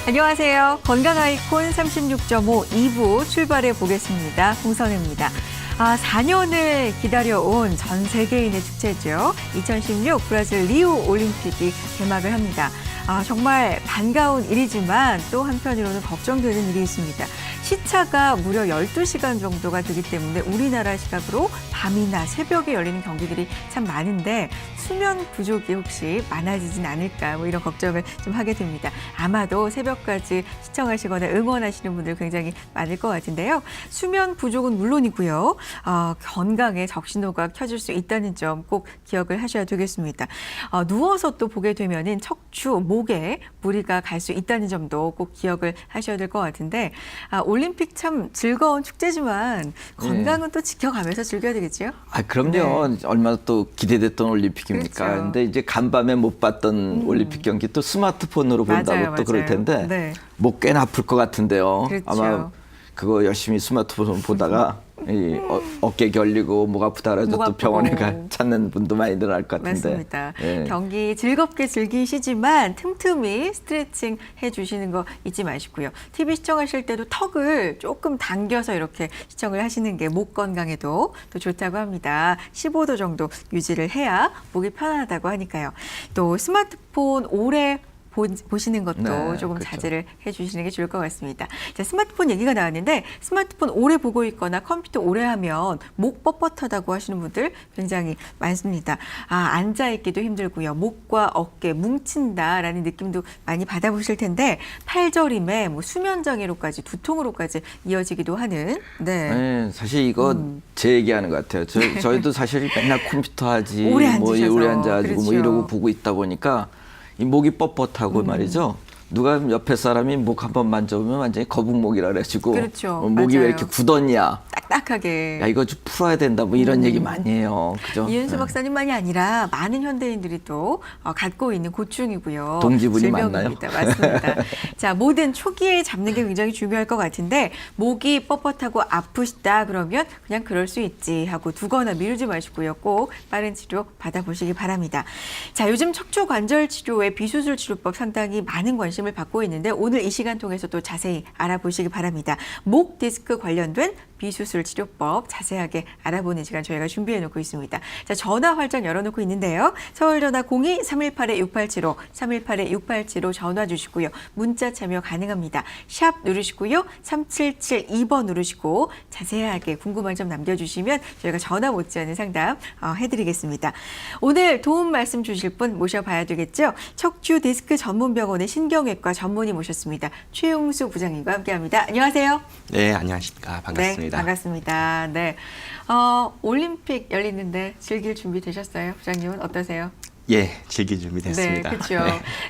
안녕하세요. 건강 아이콘 36.5 2부 출발해 보겠습니다. 홍선혜입니다. 4년을 기다려온 전 세계인의 축제죠. 2016 브라질 리우 올림픽이 개막을 합니다. 정말 반가운 일이지만 또 한편으로는 걱정되는 일이 있습니다. 시차가 무려 12시간 정도가 되기 때문에 우리나라 시각으로 밤이나 새벽에 열리는 경기들이 참 많은데 수면 부족이 혹시 많아지진 않을까 이런 걱정을 좀 하게 됩니다. 아마도 새벽까지 시청하시거나 응원하시는 분들 굉장히 많을 것 같은데요. 수면 부족은 물론이고요. 건강에 적신호가 켜질 수 있다는 점 꼭 기억을 하셔야 되겠습니다. 누워서 또 보게 되면은 척추, 목에 무리가 갈 수 있다는 점도 꼭 기억을 하셔야 될 것 같은데 올림픽 참 즐거운 축제지만 건강은 또 지켜가면서 즐겨야 되겠죠? 그럼요. 네. 얼마나 또 기대됐던 올림픽입니까? 그렇죠. 근데 이제 간밤에 못 봤던 올림픽 경기 또 스마트폰으로 본다고 맞아요, 또 그럴 맞아요. 텐데 네. 목 꽤나 아플 것 같은데요. 그렇죠. 아마 그거 열심히 스마트폰 보다가 이 어깨 결리고 목 아프다 그래서 목 또 아프고. 병원에 찾는 분도 많이 늘어날 것 같은데. 맞습니다. 예. 경기 즐겁게 즐기시지만 틈틈이 스트레칭 해주시는 거 잊지 마시고요. TV 시청하실 때도 턱을 조금 당겨서 이렇게 시청을 하시는 게 목 건강에도 또 좋다고 합니다. 15도 정도 유지를 해야 목이 편안하다고 하니까요. 또 스마트폰 오래 보시는 것도 네, 조금 그렇죠. 자제를 해주시는 게 좋을 것 같습니다. 자, 스마트폰 얘기가 나왔는데 스마트폰 오래 보고 있거나 컴퓨터 오래 하면 목 뻣뻣하다고 하시는 분들 굉장히 많습니다. 앉아있기도 힘들고요. 목과 어깨 뭉친다라는 느낌도 많이 받아보실 텐데 팔저림에 수면 장애로까지 두통으로까지 이어지기도 하는 네, 사실 이거 제 얘기하는 것 같아요. 저희도 사실 맨날 컴퓨터 하지, 오래 앉으셔서. 오래 앉아가지고 그렇죠. 이러고 보고 있다 보니까 이 목이 뻣뻣하고 말이죠. 누가 옆에 사람이 목 한번 만져보면 완전히 거북목이라 그래가지고 그렇죠. 목이 맞아요. 왜 이렇게 굳었냐. 딱딱하게. 야, 이거 좀 풀어야 된다. 이런 얘기 많이 해요. 그죠? 이은수 박사님만이 아니라 많은 현대인들이 또 갖고 있는 고충이고요. 동지분이 질병입니다. 맞습니다. 자, 뭐든 초기에 잡는 게 굉장히 중요할 것 같은데 목이 뻣뻣하고 아프시다 그러면 그냥 그럴 수 있지 하고 두거나 미루지 마시고요. 꼭 빠른 치료 받아보시기 바랍니다. 자, 요즘 척추 관절 치료의 비수술 치료법 상당히 많은 관심을 받고 있는데 오늘 이 시간 통해서 또 자세히 알아보시기 바랍니다. 목 디스크 관련된 비수술 치료법 자세하게 알아보는 시간 저희가 준비해 놓고 있습니다. 자, 전화 활짝 열어놓고 있는데요. 서울 전화 02-318-6875, 318-6875 전화 주시고요. 문자 참여 가능합니다. 샵 누르시고요. 3772번 누르시고 자세하게 궁금한 점 남겨주시면 저희가 전화 못지않은 상담 해드리겠습니다. 오늘 도움 말씀 주실 분 모셔봐야 되겠죠. 척추 디스크 전문병원의 신경외과 전문의 모셨습니다. 최용수 부장님과 함께합니다. 안녕하세요. 네, 안녕하십니까. 반갑습니다. 네, 반갑습니다. 네, 올림픽 열리는데 즐길 준비 되셨어요? 부장님은 어떠세요? 예, 즐길 준비 됐습니다. 네, 그렇죠.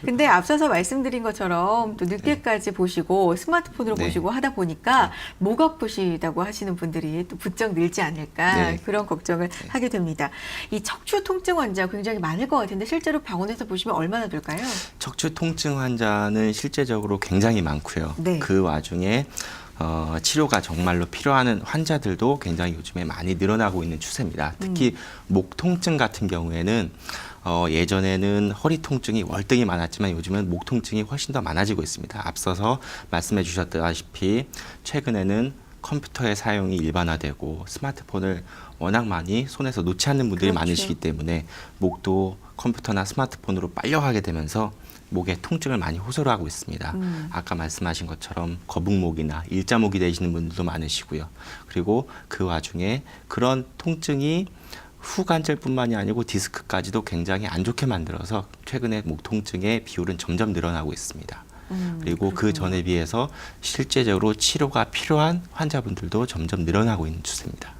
근데 앞서서 말씀드린 것처럼 또 늦게까지 보시고 스마트폰으로 네. 보시고 하다 보니까 목 아프시다고 하시는 분들이 또 부쩍 늘지 않을까 네. 그런 걱정을 하게 됩니다. 이 척추 통증 환자 굉장히 많을 것 같은데 실제로 병원에서 보시면 얼마나 될까요? 척추 통증 환자는 실제적으로 굉장히 많고요. 네. 그 와중에 치료가 정말로 필요한 환자들도 굉장히 요즘에 많이 늘어나고 있는 추세입니다. 특히 목 통증 같은 경우에는 예전에는 허리 통증이 월등히 많았지만 요즘은 목 통증이 훨씬 더 많아지고 있습니다. 앞서서 말씀해 주셨다시피 최근에는 컴퓨터의 사용이 일반화되고 스마트폰을 워낙 많이 손에서 놓지 않는 분들이 그렇죠. 많으시기 때문에 목도 컴퓨터나 스마트폰으로 빨려가게 되면서 목에 통증을 많이 호소를 하고 있습니다. 아까 말씀하신 것처럼 거북목이나 일자목이 되시는 분들도 많으시고요. 그리고 그 와중에 그런 통증이 후관절뿐만이 아니고 디스크까지도 굉장히 안 좋게 만들어서 최근에 목 통증의 비율은 점점 늘어나고 있습니다. 그리고 그 전에 비해서 실제적으로 치료가 필요한 환자분들도 점점 늘어나고 있는 추세입니다.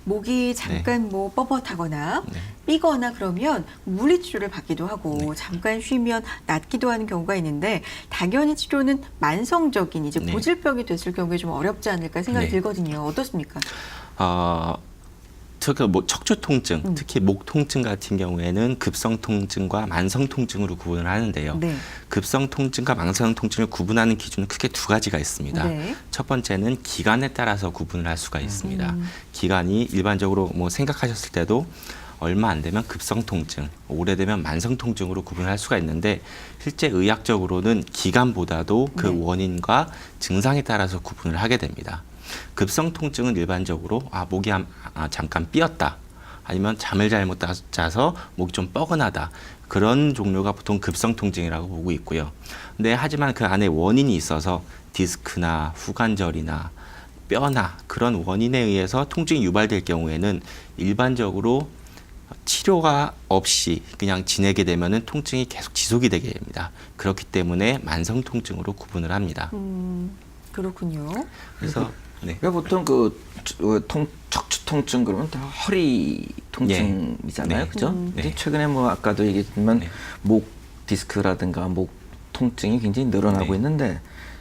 목이 잠깐 뻣뻣하거나 삐거나 그러면 물리치료를 받기도 하고 잠깐 쉬면 낫기도 하는 경우가 있는데 당연히 치료는 만성적인 이제 네. 고질병이 됐을 경우에 좀 어렵지 않을까 생각이 네. 들거든요. 어떻습니까? 척추 통증, 특히 목 통증 같은 경우에는 급성 통증과 만성 통증으로 구분을 하는데요. 네. 급성 통증과 만성 통증을 구분하는 기준은 크게 두 가지가 있습니다. 네. 첫 번째는 기간에 따라서 구분을 할 수가 있습니다. 기간이 일반적으로 생각하셨을 때도 얼마 안 되면 급성 통증, 오래되면 만성 통증으로 구분할 수가 있는데 실제 의학적으로는 기간보다도 그 네. 원인과 증상에 따라서 구분을 하게 됩니다. 급성 통증은 일반적으로 목이 잠깐 삐었다. 아니면 잠을 잘못 자서 목이 좀 뻐근하다. 그런 종류가 보통 급성 통증이라고 보고 있고요. 근데 하지만 그 안에 원인이 있어서 디스크나 후관절이나 뼈나 그런 원인에 의해서 통증이 유발될 경우에는 일반적으로 치료가 없이 그냥 지내게 되면은 통증이 계속 지속이 되게 됩니다. 그렇기 때문에 만성 통증으로 구분을 합니다. 그렇군요. 그래서 네. 그러니까 보통 척추 통증 그러면 다 허리 통증이잖아요, 네. 그죠? 네. 근데 최근에 뭐 아까도 얘기했지만 네. 목 디스크라든가 목 통증이 굉장히 늘어나고 네. 있는데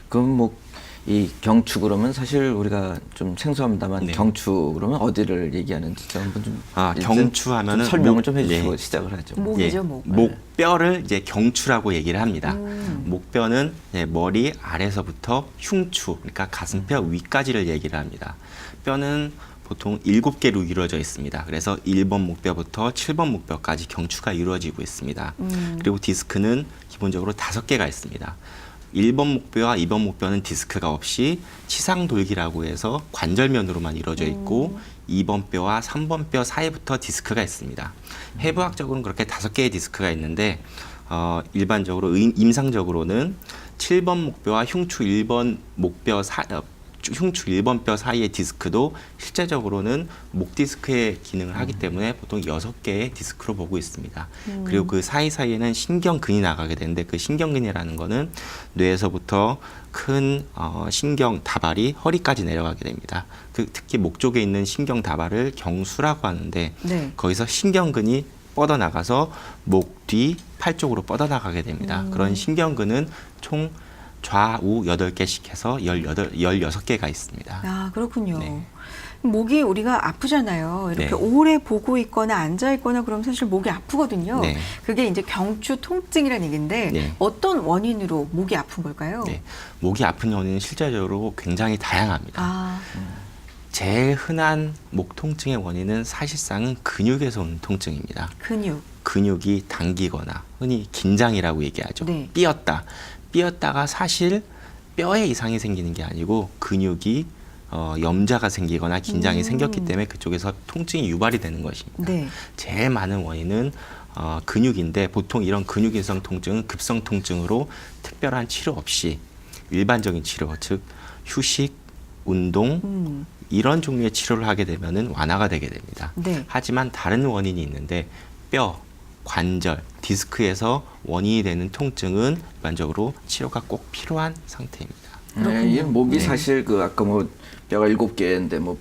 그럼 뭐 이 경추 그러면 사실 우리가 좀 생소합니다만 네. 경추 그러면 어디를 얘기하는지 좀 한번 좀 경추 하면은 좀 설명을 목, 좀 해주시고 네. 시작을 하죠. 목이죠, 목. 목뼈를 이제 경추라고 얘기를 합니다. 목뼈는 머리 아래서부터 흉추, 그러니까 가슴뼈 위까지를 얘기를 합니다. 뼈는 보통 7개로 이루어져 있습니다. 그래서 1번 목뼈부터 7번 목뼈까지 경추가 이루어지고 있습니다. 그리고 디스크는 기본적으로 5개가 있습니다. 1번 목뼈와 2번 목뼈는 디스크가 없이 치상돌기라고 해서 관절면으로만 이루어져 있고 2번 뼈와 3번 뼈 사이부터 디스크가 있습니다. 해부학적으로는 그렇게 5개의 디스크가 있는데 일반적으로 임상적으로는 7번 목뼈와 흉추 1번 뼈 사이의 디스크도 실제적으로는 목 디스크의 기능을 하기 때문에 보통 6개의 디스크로 보고 있습니다. 그리고 그 사이사이에는 신경근이 나가게 되는데 그 신경근이라는 거는 뇌에서부터 큰 신경 다발이 허리까지 내려가게 됩니다. 특히 목 쪽에 있는 신경 다발을 경수라고 하는데 네. 거기서 신경근이 뻗어나가서 목 뒤 팔 쪽으로 뻗어나가게 됩니다. 그런 신경근은 총 좌우 8개씩 해서 16개가 있습니다. 아, 그렇군요. 네. 목이 우리가 아프잖아요. 이렇게 네. 오래 보고 있거나 앉아 있거나 그러면 사실 목이 아프거든요. 네. 그게 이제 경추 통증이라는 얘기인데 네. 어떤 원인으로 목이 아픈 걸까요? 네. 목이 아픈 원인은 실제적으로 굉장히 다양합니다. 아, 제일 흔한 목 통증의 원인은 사실상은 근육에서 오는 통증입니다. 근육. 근육이 당기거나 흔히 긴장이라고 얘기하죠. 네. 삐었다가 사실 뼈에 이상이 생기는 게 아니고 근육이 염자가 생기거나 긴장이 생겼기 때문에 그쪽에서 통증이 유발이 되는 것입니다. 네. 제일 많은 원인은 근육인데 보통 이런 근육인성 통증은 급성 통증으로 특별한 치료 없이 일반적인 치료, 즉 휴식, 운동 이런 종류의 치료를 하게 되면은 완화가 되게 됩니다. 네. 하지만 다른 원인이 있는데 뼈, 관절, 디스크에서 원인이 되는 통증은 일반적으로 치료가 꼭 필요한 상태입니다. 네, 이 목이 네. 사실 아까 뭐 뼈가 7개인데 뭐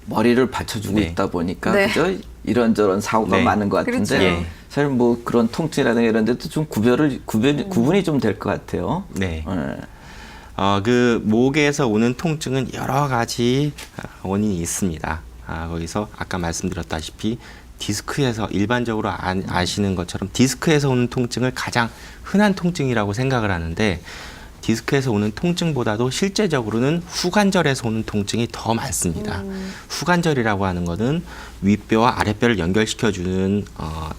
머리를 받쳐주고 네. 있다 보니까 네. 그죠? 이런저런 사고가 네. 많은 것 같은데 그렇죠. 예. 사실 뭐 그런 통증이라든가 이런 데도 좀 구분이 좀 될 것 같아요. 네. 네. 그 목에서 오는 통증은 여러 가지 원인이 있습니다. 거기서 아까 말씀드렸다시피 디스크에서 일반적으로 아시는 것처럼 디스크에서 오는 통증을 가장 흔한 통증이라고 생각을 하는데 디스크에서 오는 통증보다도 실제적으로는 후관절에서 오는 통증이 더 많습니다. 후관절이라고 하는 것은 윗뼈와 아랫뼈를 연결시켜주는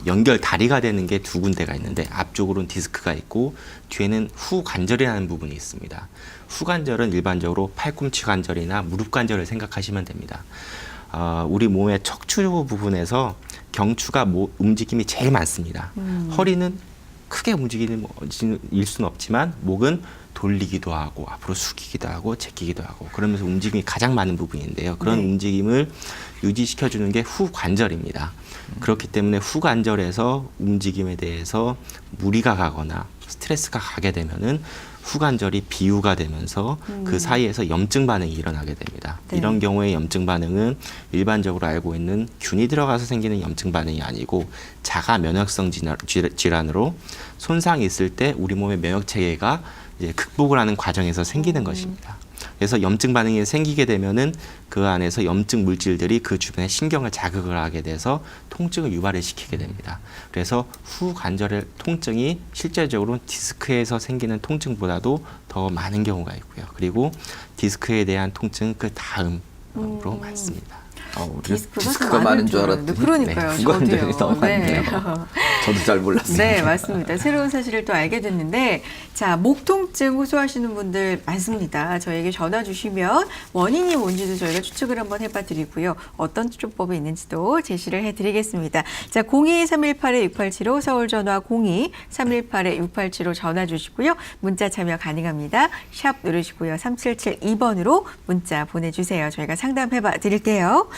연결 다리가 되는 게 2군데가 있는데 앞쪽으로는 디스크가 있고 뒤에는 후관절이라는 부분이 있습니다. 후관절은 일반적으로 팔꿈치 관절이나 무릎 관절을 생각하시면 됩니다. 우리 몸의 척추 부분에서 경추가 움직임이 제일 많습니다. 허리는 크게 움직이는 일 수는 없지만 목은 돌리기도 하고 앞으로 숙이기도 하고 제끼기도 하고 그러면서 움직임이 가장 많은 부분인데요. 그런 네. 움직임을 유지시켜주는 게 후관절입니다. 그렇기 때문에 후관절에서 움직임에 대해서 무리가 가거나 스트레스가 가게 되면은 후관절이 비유가 되면서 그 사이에서 염증 반응이 일어나게 됩니다. 네. 이런 경우에 염증 반응은 일반적으로 알고 있는 균이 들어가서 생기는 염증 반응이 아니고 자가 면역성 질환으로 손상이 있을 때 우리 몸의 면역 체계가 이제 극복을 하는 과정에서 생기는 것입니다. 그래서 염증 반응이 생기게 되면은 그 안에서 염증 물질들이 그 주변의 신경을 자극을 하게 돼서 통증을 유발을 시키게 됩니다. 그래서 후관절의 통증이 실제적으로 디스크에서 생기는 통증보다도 더 많은 경우가 있고요. 그리고 디스크에 대한 통증은 그 다음으로 많습니다. 디스크가 많은 줄 알았더니 그러니까요. 구관절이 저도요. 너무 많네요. 저도 잘 몰랐어요. 네, 맞습니다. 새로운 사실을 또 알게 됐는데, 자, 목 통증 호소하시는 분들 많습니다. 저에게 전화 주시면 원인이 뭔지도 저희가 추측을 한번 해봐 드리고요. 어떤 치료법이 있는지도 제시를 해드리겠습니다. 자, 02-318-6875 서울 전화 02-318-6875 전화 주시고요. 문자 참여 가능합니다. 샵 누르시고요. 3772번으로 문자 보내주세요. 저희가 상담해봐 드릴게요.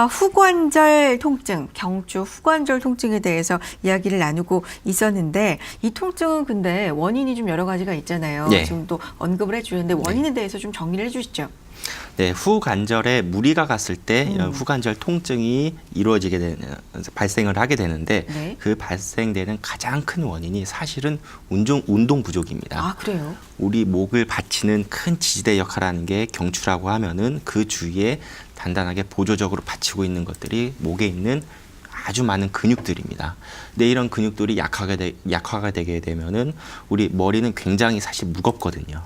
후관절 통증, 경추 후관절 통증에 대해서 이야기를 나누고 있었는데 이 통증은 근데 원인이 좀 여러 가지가 있잖아요. 네. 지금 또 언급을 해주셨는데 원인에 대해서 좀 정리를 해주시죠. 네, 후관절에 무리가 갔을 때 이런 후관절 통증이 이루어지게 되는 발생을 하게 되는데 네. 그 발생되는 가장 큰 원인이 사실은 운동 부족입니다. 아, 그래요? 우리 목을 받치는 큰 지지대 역할을 하는 게 경추라고 하면은 그 주위에 단단하게 보조적으로 받치고 있는 것들이 목에 있는 아주 많은 근육들입니다. 근데 이런 근육들이 약화가 되게 되면은 우리 머리는 굉장히 사실 무겁거든요.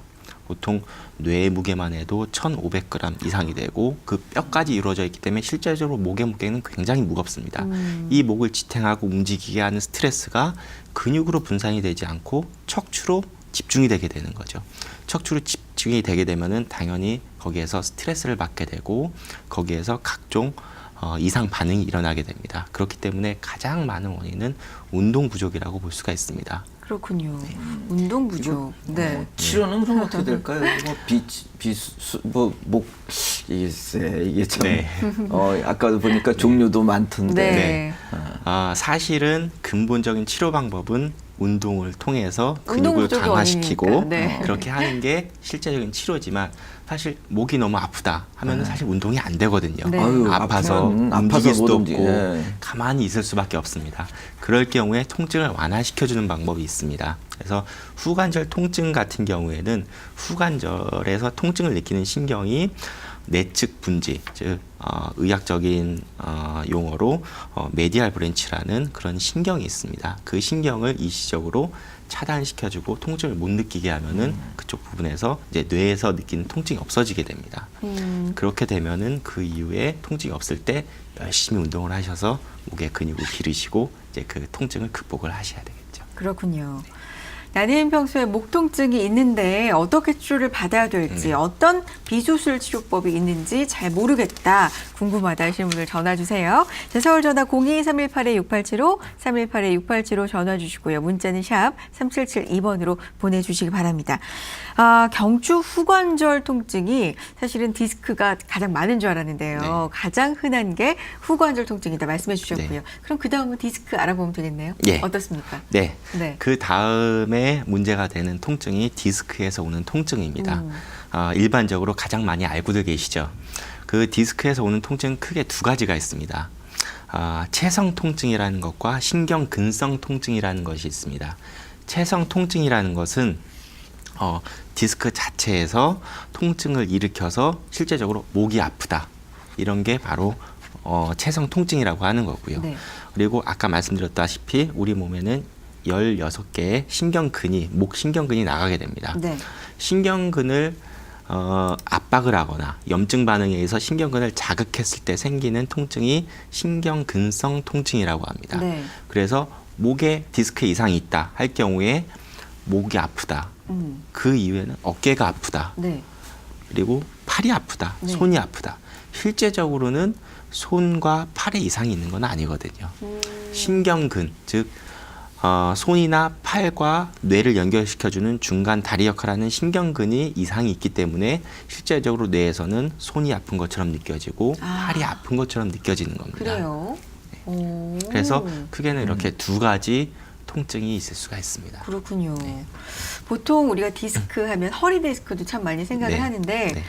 보통 뇌의 무게만 해도 1,500g 이상이 되고 그 뼈까지 이루어져 있기 때문에 실제적으로 목의 무게는 굉장히 무겁습니다. 이 목을 지탱하고 움직이게 하는 스트레스가 근육으로 분산이 되지 않고 척추로 집중이 되게 되는 거죠. 척추로 집중이 되게 되면은 당연히 거기에서 스트레스를 받게 되고 거기에서 각종 이상 반응이 일어나게 됩니다. 그렇기 때문에 가장 많은 원인은 운동 부족이라고 볼 수가 있습니다. 그렇군요. 운동 부족. 네. 치료는 그럼 어떻게 될까요? 이게 참 네. 아까도 보니까 종류도 많던데. 네. 사실은 근본적인 치료 방법은 운동을 통해서 운동 근육을 부족이 강화시키고 원인이니까. 네. 그렇게 하는 게 실제적인 치료지만 사실 목이 너무 아프다 하면은 사실 운동이 안 되거든요. 네. 아파서 아프면 움직일 수도 못 없고 움직여. 가만히 있을 수밖에 없습니다. 그럴 경우에 통증을 완화시켜주는 방법이 있습니다. 그래서 후관절 통증 같은 경우에는 후관절에서 통증을 느끼는 신경이 내측 분지, 즉 의학적인 용어로 메디알 브랜치라는 그런 신경이 있습니다. 그 신경을 일시적으로 차단시켜주고 통증을 못 느끼게 하면은 그쪽 부분에서 이제 뇌에서 느끼는 통증이 없어지게 됩니다. 그렇게 되면은 그 이후에 통증이 없을 때 열심히 운동을 하셔서 목의 근육을 기르시고 이제 그 통증을 극복을 하셔야 되겠죠. 그렇군요. 나는 평소에 목 통증이 있는데 어떻게 치료를 받아야 될지 어떤 비수술 치료법이 있는지 잘 모르겠다 궁금하다 하시는 분들 전화 주세요. 자, 서울 전화 02-318-6875 318-6875 전화 주시고요. 문자는 샵 3772번으로 보내주시기 바랍니다. 경추 후관절 통증이 사실은 디스크가 가장 많은 줄 알았는데요. 네. 가장 흔한 게 후관절 통증이다 말씀해 주셨고요. 네. 그럼 그 다음은 디스크 알아보면 되겠네요. 예. 어떻습니까? 네. 네. 그 다음에 문제가 되는 통증이 디스크에서 오는 통증입니다. 일반적으로 가장 많이 알고들 계시죠. 그 디스크에서 오는 통증은 크게 두 가지가 있습니다. 체성 통증이라는 것과 신경 근성 통증이라는 것이 있습니다. 체성 통증이라는 것은 디스크 자체에서 통증을 일으켜서 실제적으로 목이 아프다. 이런 게 바로 체성 통증이라고 하는 거고요. 네. 그리고 아까 말씀드렸다시피 우리 몸에는 16개의 신경근이, 목 신경근이 나가게 됩니다. 네. 신경근을 압박을 하거나 염증 반응에 의해서 신경근을 자극했을 때 생기는 통증이 신경근성 통증이라고 합니다. 네. 그래서 목에 디스크 이상이 있다 할 경우에 목이 아프다. 그 이후에는 어깨가 아프다. 네. 그리고 팔이 아프다. 네. 손이 아프다. 실제적으로는 손과 팔에 이상이 있는 건 아니거든요. 신경근, 즉 손이나 팔과 뇌를 연결시켜주는 중간 다리 역할을 하는 신경근이 이상이 있기 때문에 실제적으로 뇌에서는 손이 아픈 것처럼 느껴지고 팔이 아픈 것처럼 느껴지는 겁니다. 그래요? 오. 그래서 크게는 이렇게 두 가지 통증이 있을 수가 있습니다. 그렇군요. 보통 우리가 디스크 하면 허리 디스크도 참 많이 생각을 네. 하는데 네.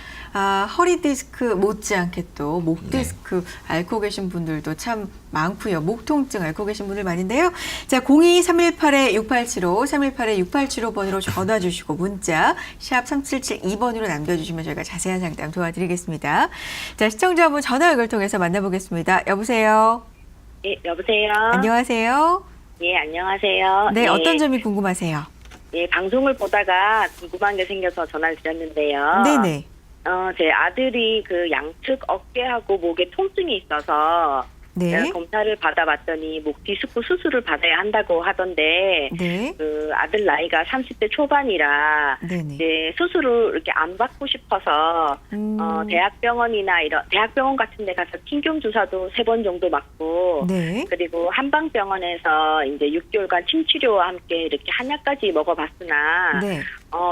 허리 디스크 못지않게 또 목 네. 디스크 앓고 계신 분들도 참 많고요. 목 통증 앓고 계신 분들 많은데요. 자, 02-318-6875 318-6875번으로 전화 주시고 문자 샵 3772번으로 남겨주시면 저희가 자세한 상담 도와드리겠습니다. 자, 시청자분 전화 연결 통해서 만나보겠습니다. 여보세요. 예, 여보세요. 안녕하세요. 예, 안녕하세요. 네, 예, 어떤 점이 궁금하세요? 예, 방송을 보다가 궁금한 게 생겨서 전화를 드렸는데요. 네네. 제 아들이 그 양측 어깨하고 목에 통증이 있어서 제가 네. 검사를 받아봤더니 목 디스크 수술을 받아야 한다고 하던데 네. 그 아들 나이가 30대 초반이라 네네. 이제 수술을 이렇게 안 받고 싶어서 대학병원이나 이런 대학병원 같은 데 가서 팅경 주사도 3번 정도 맞고 네. 그리고 한방병원에서 이제 6개월간 침치료와 함께 이렇게 한약까지 먹어봤으나 네.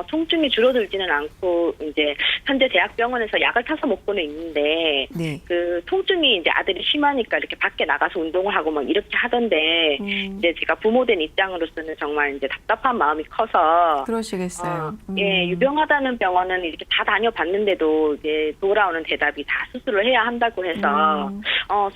통증이 줄어들지는 않고 이제 현재 대학병원에서 약을 타서 먹고는 있는데 네. 그 통증이 이제 아들이 심하니까 이렇게 밖에 나가서 운동을 하고 막 이렇게 하던데 이제 제가 부모된 입장으로서는 정말 이제 답답한 마음이 커서 그러시겠어요. 예, 유병하다는 병원은 이렇게 다 다녀봤는데도 이제 돌아오는 대답이 다 수술을 해야 한다고 해서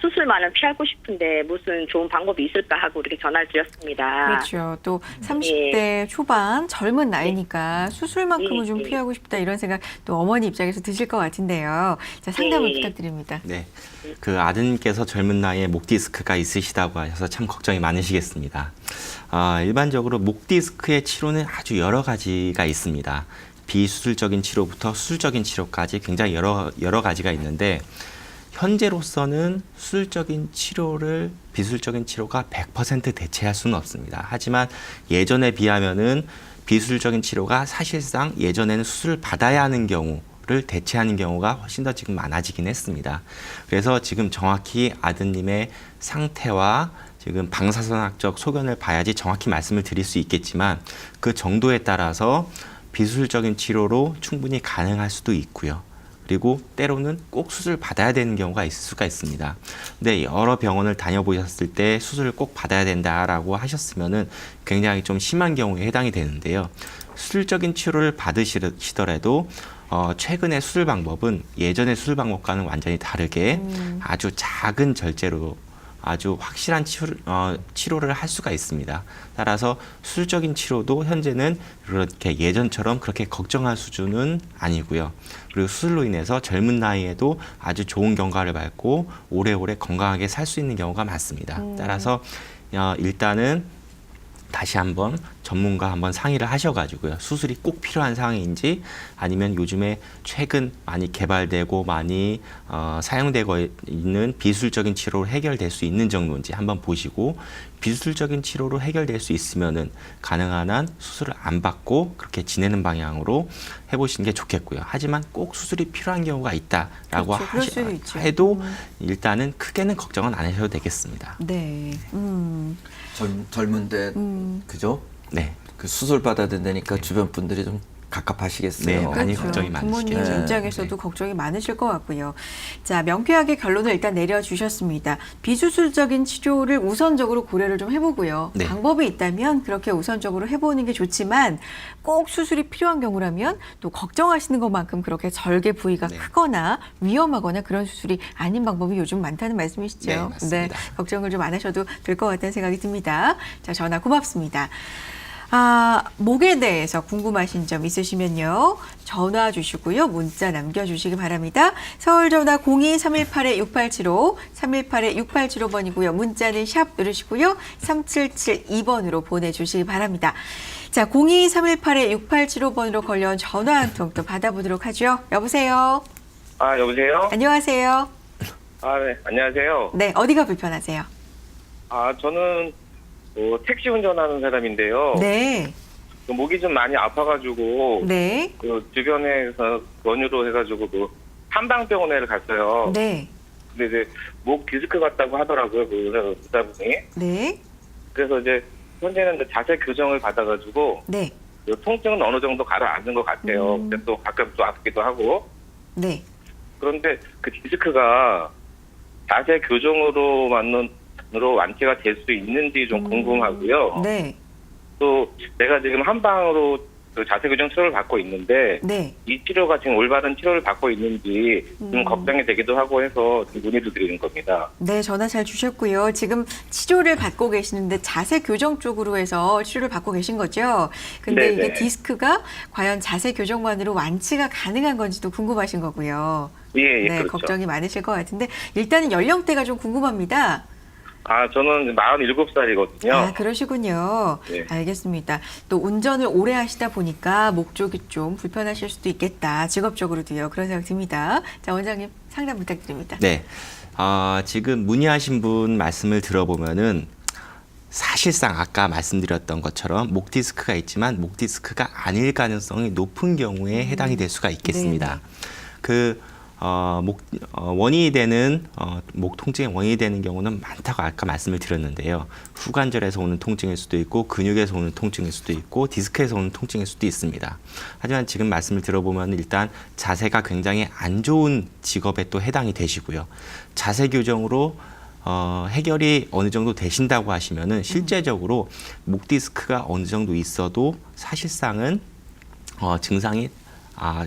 수술만은 피하고 싶은데 무슨 좋은 방법이 있을까 하고 이렇게 전화를 드렸습니다. 그렇죠. 또 30대 초반 젊은 나이니까 수술만큼은 좀 피하고 싶다 이런 생각 또 어머니 입장에서 드실 것 같은데요. 자, 상담을 부탁드립니다. 네. 그 아드님께서 젊은 나이에 목 디스크가 있으시다고 하셔서 참 걱정이 많으시겠습니다. 일반적으로 목 디스크의 치료는 아주 여러 가지가 있습니다. 비수술적인 치료부터 수술적인 치료까지 굉장히 여러 가지가 있는데 현재로서는 수술적인 치료를 비수술적인 치료가 100% 대체할 수는 없습니다. 하지만 예전에 비하면은 비수술적인 치료가 사실상 예전에는 수술을 받아야 하는 경우를 대체하는 경우가 훨씬 더 지금 많아지긴 했습니다. 그래서 지금 정확히 아드님의 상태와 지금 방사선학적 소견을 봐야지 정확히 말씀을 드릴 수 있겠지만 그 정도에 따라서 비수술적인 치료로 충분히 가능할 수도 있고요. 그리고 때로는 꼭 수술 받아야 되는 경우가 있을 수가 있습니다. 근데 여러 병원을 다녀보셨을 때 수술을 꼭 받아야 된다라고 하셨으면은 굉장히 좀 심한 경우에 해당이 되는데요. 수술적인 치료를 받으시더라도 최근의 수술 방법은 예전의 수술 방법과는 완전히 다르게 아주 작은 절제로 아주 확실한 치료를 할 수가 있습니다. 따라서 수술적인 치료도 현재는 그렇게 예전처럼 그렇게 걱정할 수준은 아니고요. 그리고 수술로 인해서 젊은 나이에도 아주 좋은 경과를 밟고 오래오래 건강하게 살 수 있는 경우가 많습니다. 따라서 일단은 다시 한번 전문가 한번 상의를 하셔가지고요. 수술이 꼭 필요한 상황인지 아니면 요즘에 최근 많이 개발되고 많이 사용되고 있는 비수술적인 치료로 해결될 수 있는 정도인지 한번 보시고 비수술적인 치료로 해결될 수 있으면은 가능한 한 수술을 안 받고 그렇게 지내는 방향으로 해보시는 게 좋겠고요. 하지만 꼭 수술이 필요한 경우가 있다라고 그렇죠. 그럴 수도 있죠. 해도 일단은 크게는 걱정은 안 하셔도 되겠습니다. 네. 젊은데 그죠? 네. 그 수술 받아야 된다니까 주변 분들이 좀 갑갑하시겠어요. 네, 많이 그렇죠. 걱정이 부모님 많으시겠죠. 입장에서도 걱정이 많으실 것 같고요. 자, 명쾌하게 결론을 일단 내려주셨습니다. 비수술적인 치료를 우선적으로 고려를 좀 해보고요. 네. 방법이 있다면 그렇게 우선적으로 해보는 게 좋지만 꼭 수술이 필요한 경우라면 또 걱정하시는 것만큼 그렇게 절개 부위가 네. 크거나 위험하거나 그런 수술이 아닌 방법이 요즘 많다는 말씀이시죠? 네, 맞습니다. 걱정을 좀 안 하셔도 될 것 같다는 생각이 듭니다. 자, 전화 고맙습니다. 목에 대해서 궁금하신 점 있으시면요. 전화 주시고요. 문자 남겨주시기 바랍니다. 서울 전화 02-318-6875, 318-6875번이고요. 문자는 샵 누르시고요. 3772번으로 보내주시기 바랍니다. 자, 02-318-6875번으로 걸려온 전화 한 통 또 받아보도록 하죠. 여보세요? 여보세요? 안녕하세요? 네, 안녕하세요. 네, 어디가 불편하세요? 저는 택시 운전하는 사람인데요. 네, 그 목이 좀 많이 아파가지고 네, 그 주변에서 권유로 해가지고 그 한방병원에 갔어요. 네, 근데 이제 목 디스크 같다고 하더라고요, 그 의사분이. 네, 그래서 이제 현재는 이제 자세 교정을 받아가지고 네, 그 통증은 어느 정도 가라앉은 것 같아요. 근데 또 가끔 또 아프기도 하고. 네. 그런데 그 디스크가 자세 교정으로 완치가 될 수 있는지 좀 궁금하고요. 네, 또 내가 지금 한방으로 그 자세 교정 치료를 받고 있는데 네. 이 치료가 지금 올바른 치료를 받고 있는지 좀 걱정이 되기도 하고 해서 좀 문의를 드리는 겁니다. 네, 전화 잘 주셨고요. 지금 치료를 받고 계시는데 자세 교정 쪽으로 해서 치료를 받고 계신 거죠? 근데 네네. 이게 디스크가 과연 자세 교정만으로 완치가 가능한 건지도 궁금하신 거고요. 예, 네, 그렇죠. 걱정이 많으실 것 같은데 일단은 연령대가 좀 궁금합니다. 저는 47살이거든요. 아, 그러시군요. 네. 알겠습니다. 또 운전을 오래 하시다 보니까 목 쪽이 좀 불편하실 수도 있겠다. 직업적으로도요. 그런 생각 듭니다. 자, 원장님 상담 부탁드립니다. 네. 지금 문의하신 분 말씀을 들어보면은 사실상 아까 말씀드렸던 것처럼 목 디스크가 있지만 목 디스크가 아닐 가능성이 높은 경우에 해당이 될 수가 있겠습니다. 네네. 원인이 되는 목 통증의 원인이 되는 경우는 많다고 아까 말씀을 드렸는데요. 후관절에서 오는 통증일 수도 있고 근육에서 오는 통증일 수도 있고 디스크에서 오는 통증일 수도 있습니다. 하지만 지금 말씀을 들어보면 일단 자세가 굉장히 안 좋은 직업에 또 해당이 되시고요. 자세 교정으로 해결이 어느 정도 되신다고 하시면은 실제적으로 목 디스크가 어느 정도 있어도 사실상은 증상이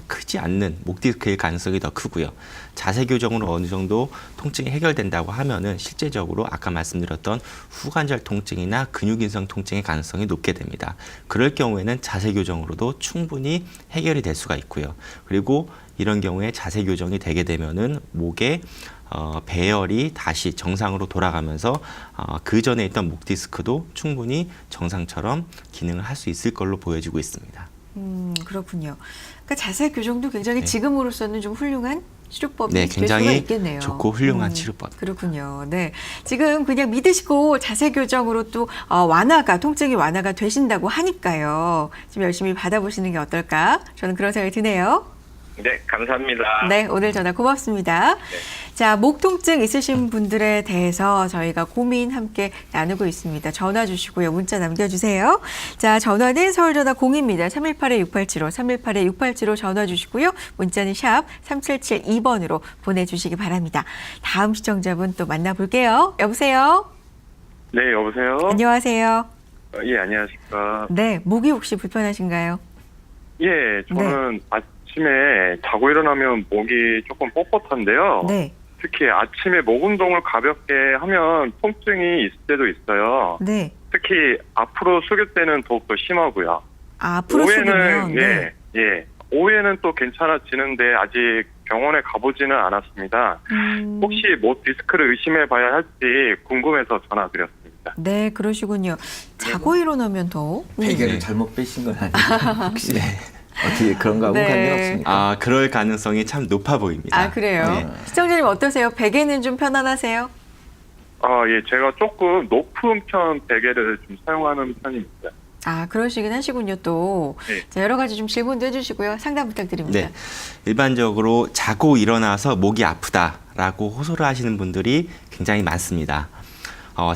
크지 않는 목 디스크일 가능성이 더 크고요. 자세 교정으로 어느 정도 통증이 해결된다고 하면은 실제적으로 아까 말씀드렸던 후관절 통증이나 근육인성 통증의 가능성이 높게 됩니다. 그럴 경우에는 자세 교정으로도 충분히 해결이 될 수가 있고요. 그리고 이런 경우에 자세 교정이 되게 되면은 목에 배열이 다시 정상으로 돌아가면서 그 전에 있던 목 디스크도 충분히 정상처럼 기능을 할 수 있을 걸로 보여지고 있습니다. 그렇군요. 그러니까 자세 교정도 굉장히 네. 지금으로서는 좀 훌륭한 치료법이 네, 될 수가 굉장히 있겠네요. 좋고 훌륭한 치료법. 그렇군요. 네, 지금 그냥 믿으시고 자세 교정으로 또 통증이 완화가 되신다고 하니까요. 지금 열심히 받아보시는 게 어떨까? 저는 그런 생각이 드네요. 네, 감사합니다. 네, 오늘 전화 고맙습니다. 자, 목 통증 있으신 분들에 대해서 저희가 고민 함께 나누고 있습니다. 전화 주시고요. 문자 남겨주세요. 자, 전화는 서울전화 0입니다. 318-6875, 318-6875 전화 주시고요. 문자는 샵 3772번으로 보내주시기 바랍니다. 다음 시청자분 또 만나볼게요. 여보세요? 네, 여보세요? 안녕하세요. 예, 안녕하십니까. 네, 목이 혹시 불편하신가요? 예, 저는 아침에 자고 일어나면 목이 조금 뻣뻣한데요. 네. 특히 아침에 목 운동을 가볍게 하면 통증이 있을 때도 있어요. 네. 특히 앞으로 숙일 때는 더욱더 심하고요. 앞으로 숙이면. 네. 오후에는 또 괜찮아지는데 아직 병원에 가보지는 않았습니다. 혹시 목 디스크를 의심해 봐야 할지 궁금해서 전화드렸습니다. 네, 그러시군요. 자고 일어나면 더. 베개를 네. 잘못 빼신 건 아니에요? 혹시 어떻게 그런 거하고 네. 관계없습니까? 그럴 가능성이 참 높아 보입니다. 아, 그래요? 네. 시청자님 어떠세요? 베개는 좀 편안하세요? 예, 제가 조금 높은 편 베개를 좀 사용하는 편입니다. 아, 그러시긴 하시군요, 또. 네. 자, 여러 가지 좀 질문도 해주시고요. 상담 부탁드립니다. 네. 일반적으로 자고 일어나서 목이 아프다라고 호소를 하시는 분들이 굉장히 많습니다.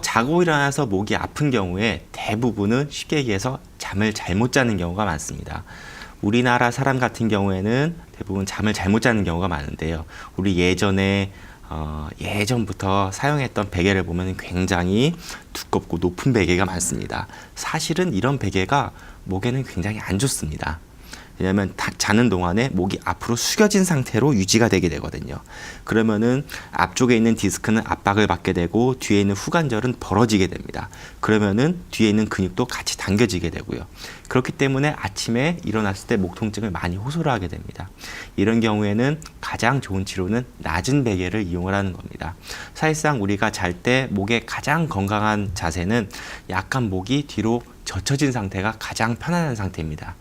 자고 일어나서 목이 아픈 경우에 대부분은 쉽게 얘기해서 잠을 잘못 자는 경우가 많습니다. 우리나라 사람 같은 경우에는 대부분 잠을 잘못 자는 경우가 많은데요. 우리 예전부터 사용했던 베개를 보면 굉장히 두껍고 높은 베개가 많습니다. 사실은 이런 베개가 목에는 굉장히 안 좋습니다. 왜냐하면 자는 동안에 목이 앞으로 숙여진 상태로 유지가 되게 되거든요. 그러면은 앞쪽에 있는 디스크는 압박을 받게 되고 뒤에 있는 후관절은 벌어지게 됩니다. 그러면은 뒤에 있는 근육도 같이 당겨지게 되고요. 그렇기 때문에 아침에 일어났을 때 목 통증을 많이 호소를 하게 됩니다. 이런 경우에는 가장 좋은 치료는 낮은 베개를 이용을 하는 겁니다. 사실상 우리가 잘 때 목의 가장 건강한 자세는 약간 목이 뒤로 젖혀진 상태가 가장 편안한 상태입니다.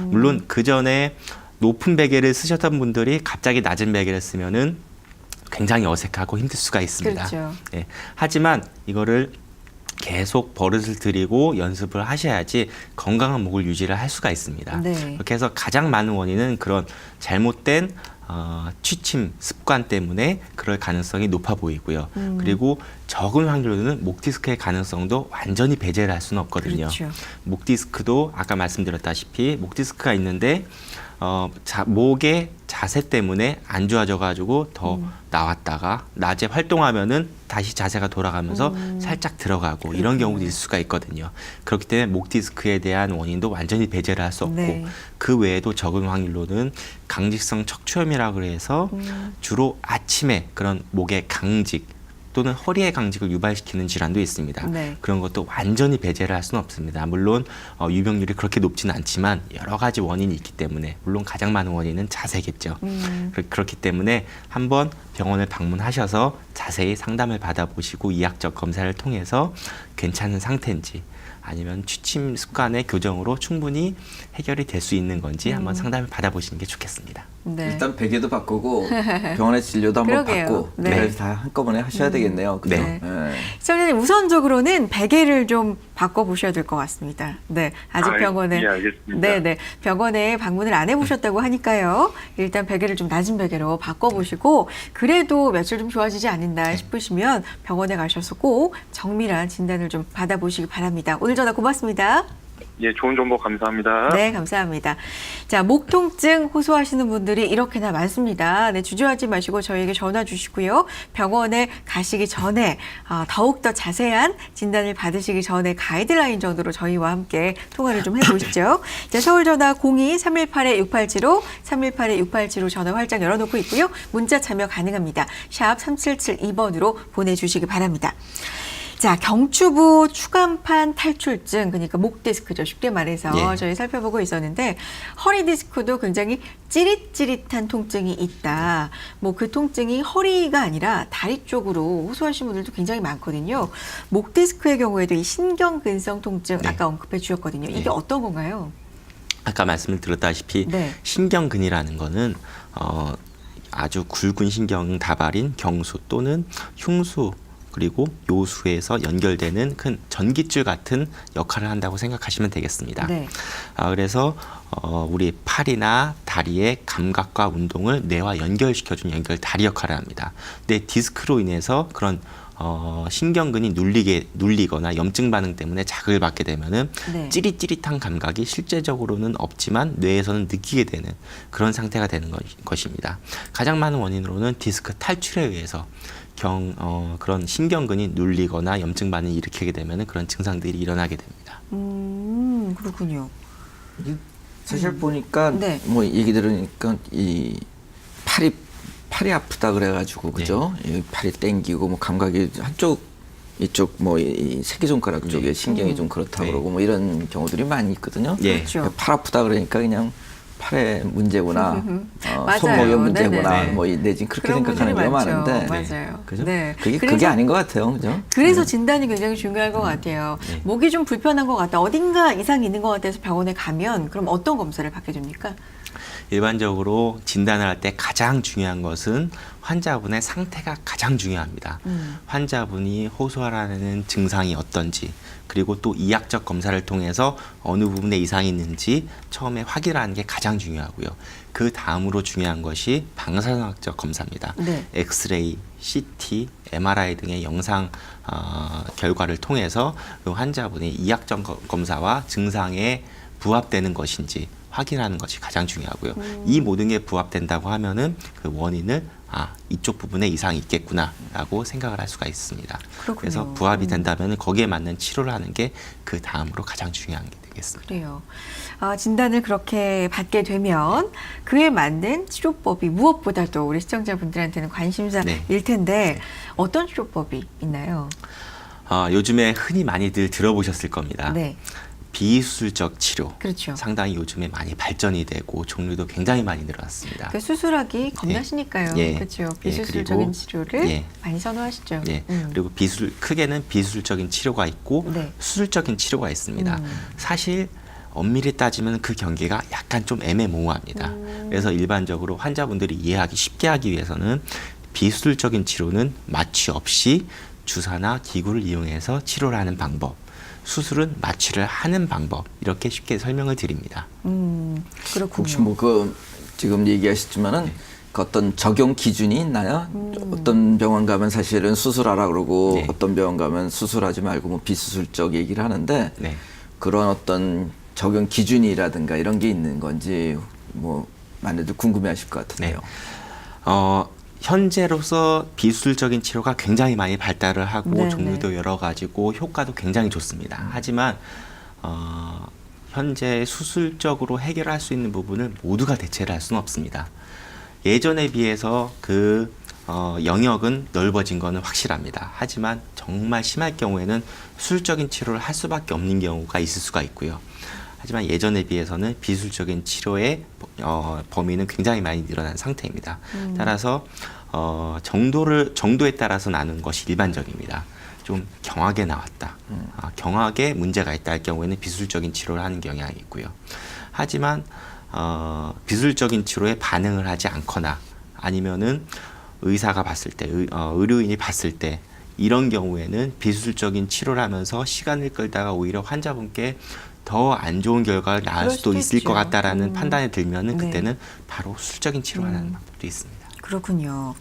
물론 그 전에 높은 베개를 쓰셨던 분들이 갑자기 낮은 베개를 쓰면은 굉장히 어색하고 힘들 수가 있습니다. 그렇죠. 예. 하지만 이거를 계속 버릇을 들이고 연습을 하셔야지 건강한 목을 유지를 할 수가 있습니다. 네. 그렇게 해서 가장 많은 원인은 그런 잘못된 취침 습관 때문에 그럴 가능성이 높아 보이고요. 그리고 적은 확률로는 목 디스크의 가능성도 완전히 배제를 할 수는 없거든요. 그렇죠. 목 디스크도 아까 말씀드렸다시피 목 디스크가 있는데 목의 자세 때문에 안 좋아져 가지고 더 나왔다가 낮에 활동하면은 다시 자세가 돌아가면서 살짝 들어가고 이런 경우도 있을 수가 있거든요. 그렇기 때문에 목 디스크에 대한 원인도 완전히 배제를 할 수 없고 네. 그 외에도 적은 확률로는 강직성 척추염이라고 해서 주로 아침에 그런 목의 강직 또는 허리의 강직을 유발시키는 질환도 있습니다. 네. 그런 것도 완전히 배제를 할 수는 없습니다. 물론 유병률이 그렇게 높지는 않지만 여러 가지 원인이 있기 때문에 물론 가장 많은 원인은 자세겠죠. 그렇기 때문에 한번 병원을 방문하셔서 자세히 상담을 받아보시고 이학적 검사를 통해서 괜찮은 상태인지 아니면 취침 습관의 교정으로 충분히 해결이 될 수 있는 건지 한번 상담을 받아보시는 게 좋겠습니다. 네. 일단 베개도 바꾸고 병원의 진료도 한번 그러게요. 받고 네. 네. 다 한꺼번에 하셔야 되겠네요. 그죠? 네. 네. 시청자님 우선적으로는 베개를 좀 바꿔보셔야 될 것 같습니다. 네, 아직 병원에 예, 알겠습니다. 네, 병원에 방문을 안 해보셨다고 하니까요. 일단 베개를 좀 낮은 베개로 바꿔보시고 그래도 며칠 좀 좋아지지 않는다 싶으시면 병원에 가셔서 꼭 정밀한 진단을 좀 받아보시기 바랍니다. 오늘 전화 고맙습니다. 예, 좋은 정보 감사합니다. 네, 감사합니다. 자, 목 통증 호소하시는 분들이 이렇게나 많습니다. 네, 주저하지 마시고 저희에게 전화 주시고요. 병원에 가시기 전에 더욱더 자세한 진단을 받으시기 전에 가이드라인 정도로 저희와 함께 통화를 좀 해보시죠. 자, 서울 전화 02-318-6875, 318-6875 전화 활짝 열어놓고 있고요. 문자 참여 가능합니다. 샵 3772번으로 보내주시기 바랍니다. 자, 경추부 추간판 탈출증, 그러니까 목 디스크죠. 쉽게 말해서 예. 저희 살펴보고 있었는데 허리 디스크도 굉장히 찌릿찌릿한 통증이 있다. 뭐 그 통증이 허리가 아니라 다리 쪽으로 호소하시는 분들도 굉장히 많거든요. 목 디스크의 경우에도 이 신경근성 통증 네. 아까 언급해 주셨거든요. 이게 네. 어떤 건가요? 아까 말씀을 드렸다시피 네. 신경근이라는 거는 아주 굵은 신경 다발인 경수 또는 흉수 그리고 요수에서 연결되는 큰 전깃줄 같은 역할을 한다고 생각하시면 되겠습니다. 네. 그래서 우리 팔이나 다리의 감각과 운동을 뇌와 연결시켜주는 연결다리 역할을 합니다. 근데 디스크로 인해서 그런 신경근이 눌리거나 염증 반응 때문에 자극을 받게 되면은 네. 찌릿찌릿한 감각이 실제적으로는 없지만 뇌에서는 느끼게 되는 그런 상태가 되는 것입니다. 가장 많은 원인으로는 디스크 탈출에 의해서 그런 신경근이 눌리거나 염증 반응을 일으키게 되면 그런 증상들이 일어나게 됩니다. 그렇군요. 사실 보니까 네. 뭐 얘기 들으니까 이 팔이 아프다 그래가지고 그죠? 이 팔이 땡기고 뭐 감각이 한쪽 이쪽 뭐 이 새끼손가락 쪽에 신경이 좀 그렇다 네. 그러고 뭐 이런 경우들이 많이 있거든요. 예. 그렇죠. 팔 아프다 그러니까 그냥 팔의 문제구나, 맞아요. 손목의 문제구나, 네네네. 뭐 내지 그렇게 그런 생각하는 분들이 경우가 많죠. 많은데, 맞아요. 그죠? 네. 그게 그래서 아닌 것 같아요, 그죠? 그래서 진단이 굉장히 중요할 것 같아요. 네. 목이 좀 불편한 것 같다. 어딘가 이상이 있는 것 같아서 병원에 가면 그럼 어떤 검사를 받게 됩니까? 일반적으로 진단을 할 때 가장 중요한 것은 환자분의 상태가 가장 중요합니다. 환자분이 호소하라는 증상이 어떤지 그리고 또 이학적 검사를 통해서 어느 부분에 이상이 있는지 처음에 확인하는 게 가장 중요하고요. 그 다음으로 중요한 것이 방사선학적 검사입니다. 네. 엑스레이, CT, MRI 등의 영상 결과를 통해서 그 환자분의 이학적 검사와 증상에 부합되는 것인지 확인하는 것이 가장 중요하고요. 이 모든 게 부합된다고 하면은 그 원인을 이쪽 부분에 이상이 있겠구나라고 생각을 할 수가 있습니다. 그렇군요. 그래서 부합이 된다면 거기에 맞는 치료를 하는 게 그 다음으로 가장 중요한 게 되겠습니다. 그래요. 진단을 그렇게 받게 되면 그에 맞는 치료법이 무엇보다도 우리 시청자분들한테는 관심사일 네. 텐데 어떤 치료법이 있나요? 요즘에 흔히 많이들 들어보셨을 겁니다. 네, 비수술적 치료. 그렇죠. 상당히 요즘에 많이 발전이 되고 종류도 굉장히 많이 늘어났습니다. 그 수술하기 겁나시니까요. 예. 그렇죠. 예, 비수술적인 그리고 치료를 예. 많이 선호하시죠. 예. 그리고 크게는 비수술적인 치료가 있고 네. 수술적인 치료가 있습니다. 사실 엄밀히 따지면 그 경계가 약간 좀 애매모호합니다. 그래서 일반적으로 환자분들이 이해하기 쉽게 하기 위해서는 비수술적인 치료는 마취 없이 주사나 기구를 이용해서 치료를 하는 방법, 수술은 마취를 하는 방법, 이렇게 쉽게 설명을 드립니다. 그렇군요. 혹시 뭐 그 지금 얘기하셨지만은 그 어떤 적용 기준이 있나요? 어떤 병원 가면 사실은 수술하라 그러고 네. 어떤 병원 가면 수술하지 말고 뭐 비수술적 얘기를 하는데 네. 그런 어떤 적용 기준이라든가 이런 게 있는 건지 뭐 많이들 궁금해하실 것 같은데요. 현재로서 비수술적인 치료가 굉장히 많이 발달을 하고 네, 종류도 네. 여러 가지고 효과도 굉장히 좋습니다. 하지만 현재 수술적으로 해결할 수 있는 부분을 모두가 대체를 할 수는 없습니다. 예전에 비해서 영역은 넓어진 거는 확실합니다. 하지만 정말 심할 경우에는 수술적인 치료를 할 수밖에 없는 경우가 있을 수가 있고요. 하지만 예전에 비해서는 비수술적인 치료의 범위는 굉장히 많이 늘어난 상태입니다. 따라서 정도에 따라서 나누는 것이 일반적입니다. 좀 경하게 나왔다. 경하게 문제가 있다 할 경우에는 비수술적인 치료를 하는 경향이 있고요. 하지만 비수술적인 치료에 반응을 하지 않거나 아니면은 의사가 봤을 때, 의료인이 봤을 때 이런 경우에는 비수술적인 치료를 하면서 시간을 끌다가 오히려 환자분께 더 안 좋은 결과가 나올 수도 있을 것 같다라는 판단이 들면은 그때는 바로 수술적인 치료를 하는 방법도 있습니다. 그렇군요.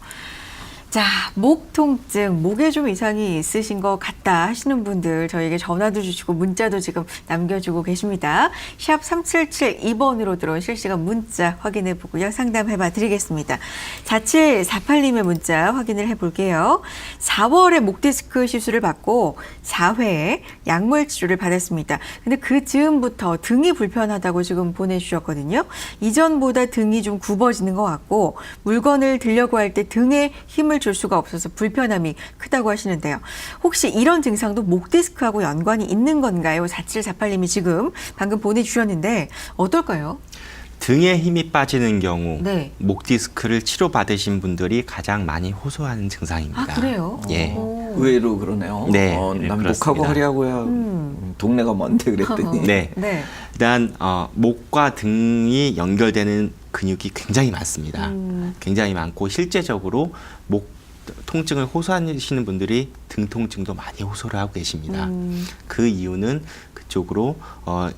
자, 목 통증, 목에 좀 이상이 있으신 것 같다 하시는 분들 저희에게 전화도 주시고 문자도 지금 남겨주고 계십니다. 샵 3772번으로 들어온 실시간 문자 확인해 보고요. 상담해봐 드리겠습니다. 4748님의 문자 확인을 해볼게요. 4월에 목 디스크 시술을 받고 4회에 약물 치료를 받았습니다. 근데 그 즈음부터 등이 불편하다고 지금 보내주셨거든요. 이전보다 등이 좀 굽어지는 것 같고 물건을 들려고 할 때 등에 힘을 줄 수가 없어서 불편함이 크다고 하시는데요. 혹시 이런 증상도 목 디스크하고 연관이 있는 건가요? 4748님이 지금 방금 보내주셨는데 어떨까요? 등에 힘이 빠지는 경우 네. 목 디스크를 치료받으신 분들이 가장 많이 호소하는 증상입니다. 아, 그래요? 예. 오. 의외로 그러네요. 네, 난 목하고 그렇습니다. 허리하고야 동네가 먼데 그랬더니. 네. 네. 일단 목과 등이 연결되는 근육이 굉장히 많습니다. 굉장히 많고 실제적으로 목 통증을 호소하시는 분들이 등 통증도 많이 호소를 하고 계십니다. 그 이유는 그쪽으로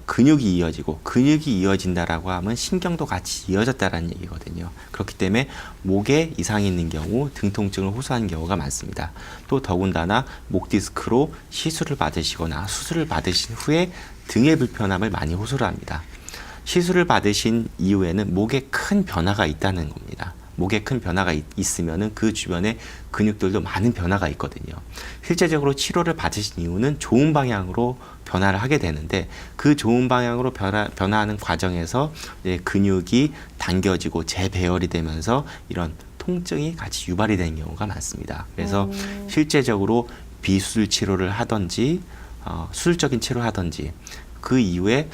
근육이 이어지고 근육이 이어진다라고 하면 신경도 같이 이어졌다라는 얘기거든요. 그렇기 때문에 목에 이상이 있는 경우 등 통증을 호소하는 경우가 많습니다. 또 더군다나 목 디스크로 시술을 받으시거나 수술을 받으신 후에 등의 불편함을 많이 호소를 합니다. 시술을 받으신 이후에는 목에 큰 변화가 있다는 겁니다. 목에 큰 변화가 있으면은 그 주변에 근육들도 많은 변화가 있거든요. 실제적으로 치료를 받으신 이유는 좋은 방향으로 변화를 하게 되는데 그 좋은 방향으로 변화하는 과정에서 이제 근육이 당겨지고 재배열이 되면서 이런 통증이 같이 유발이 되는 경우가 많습니다. 그래서 실제적으로 비수술 치료를 하든지 수술적인 치료를 하든지 그 이후에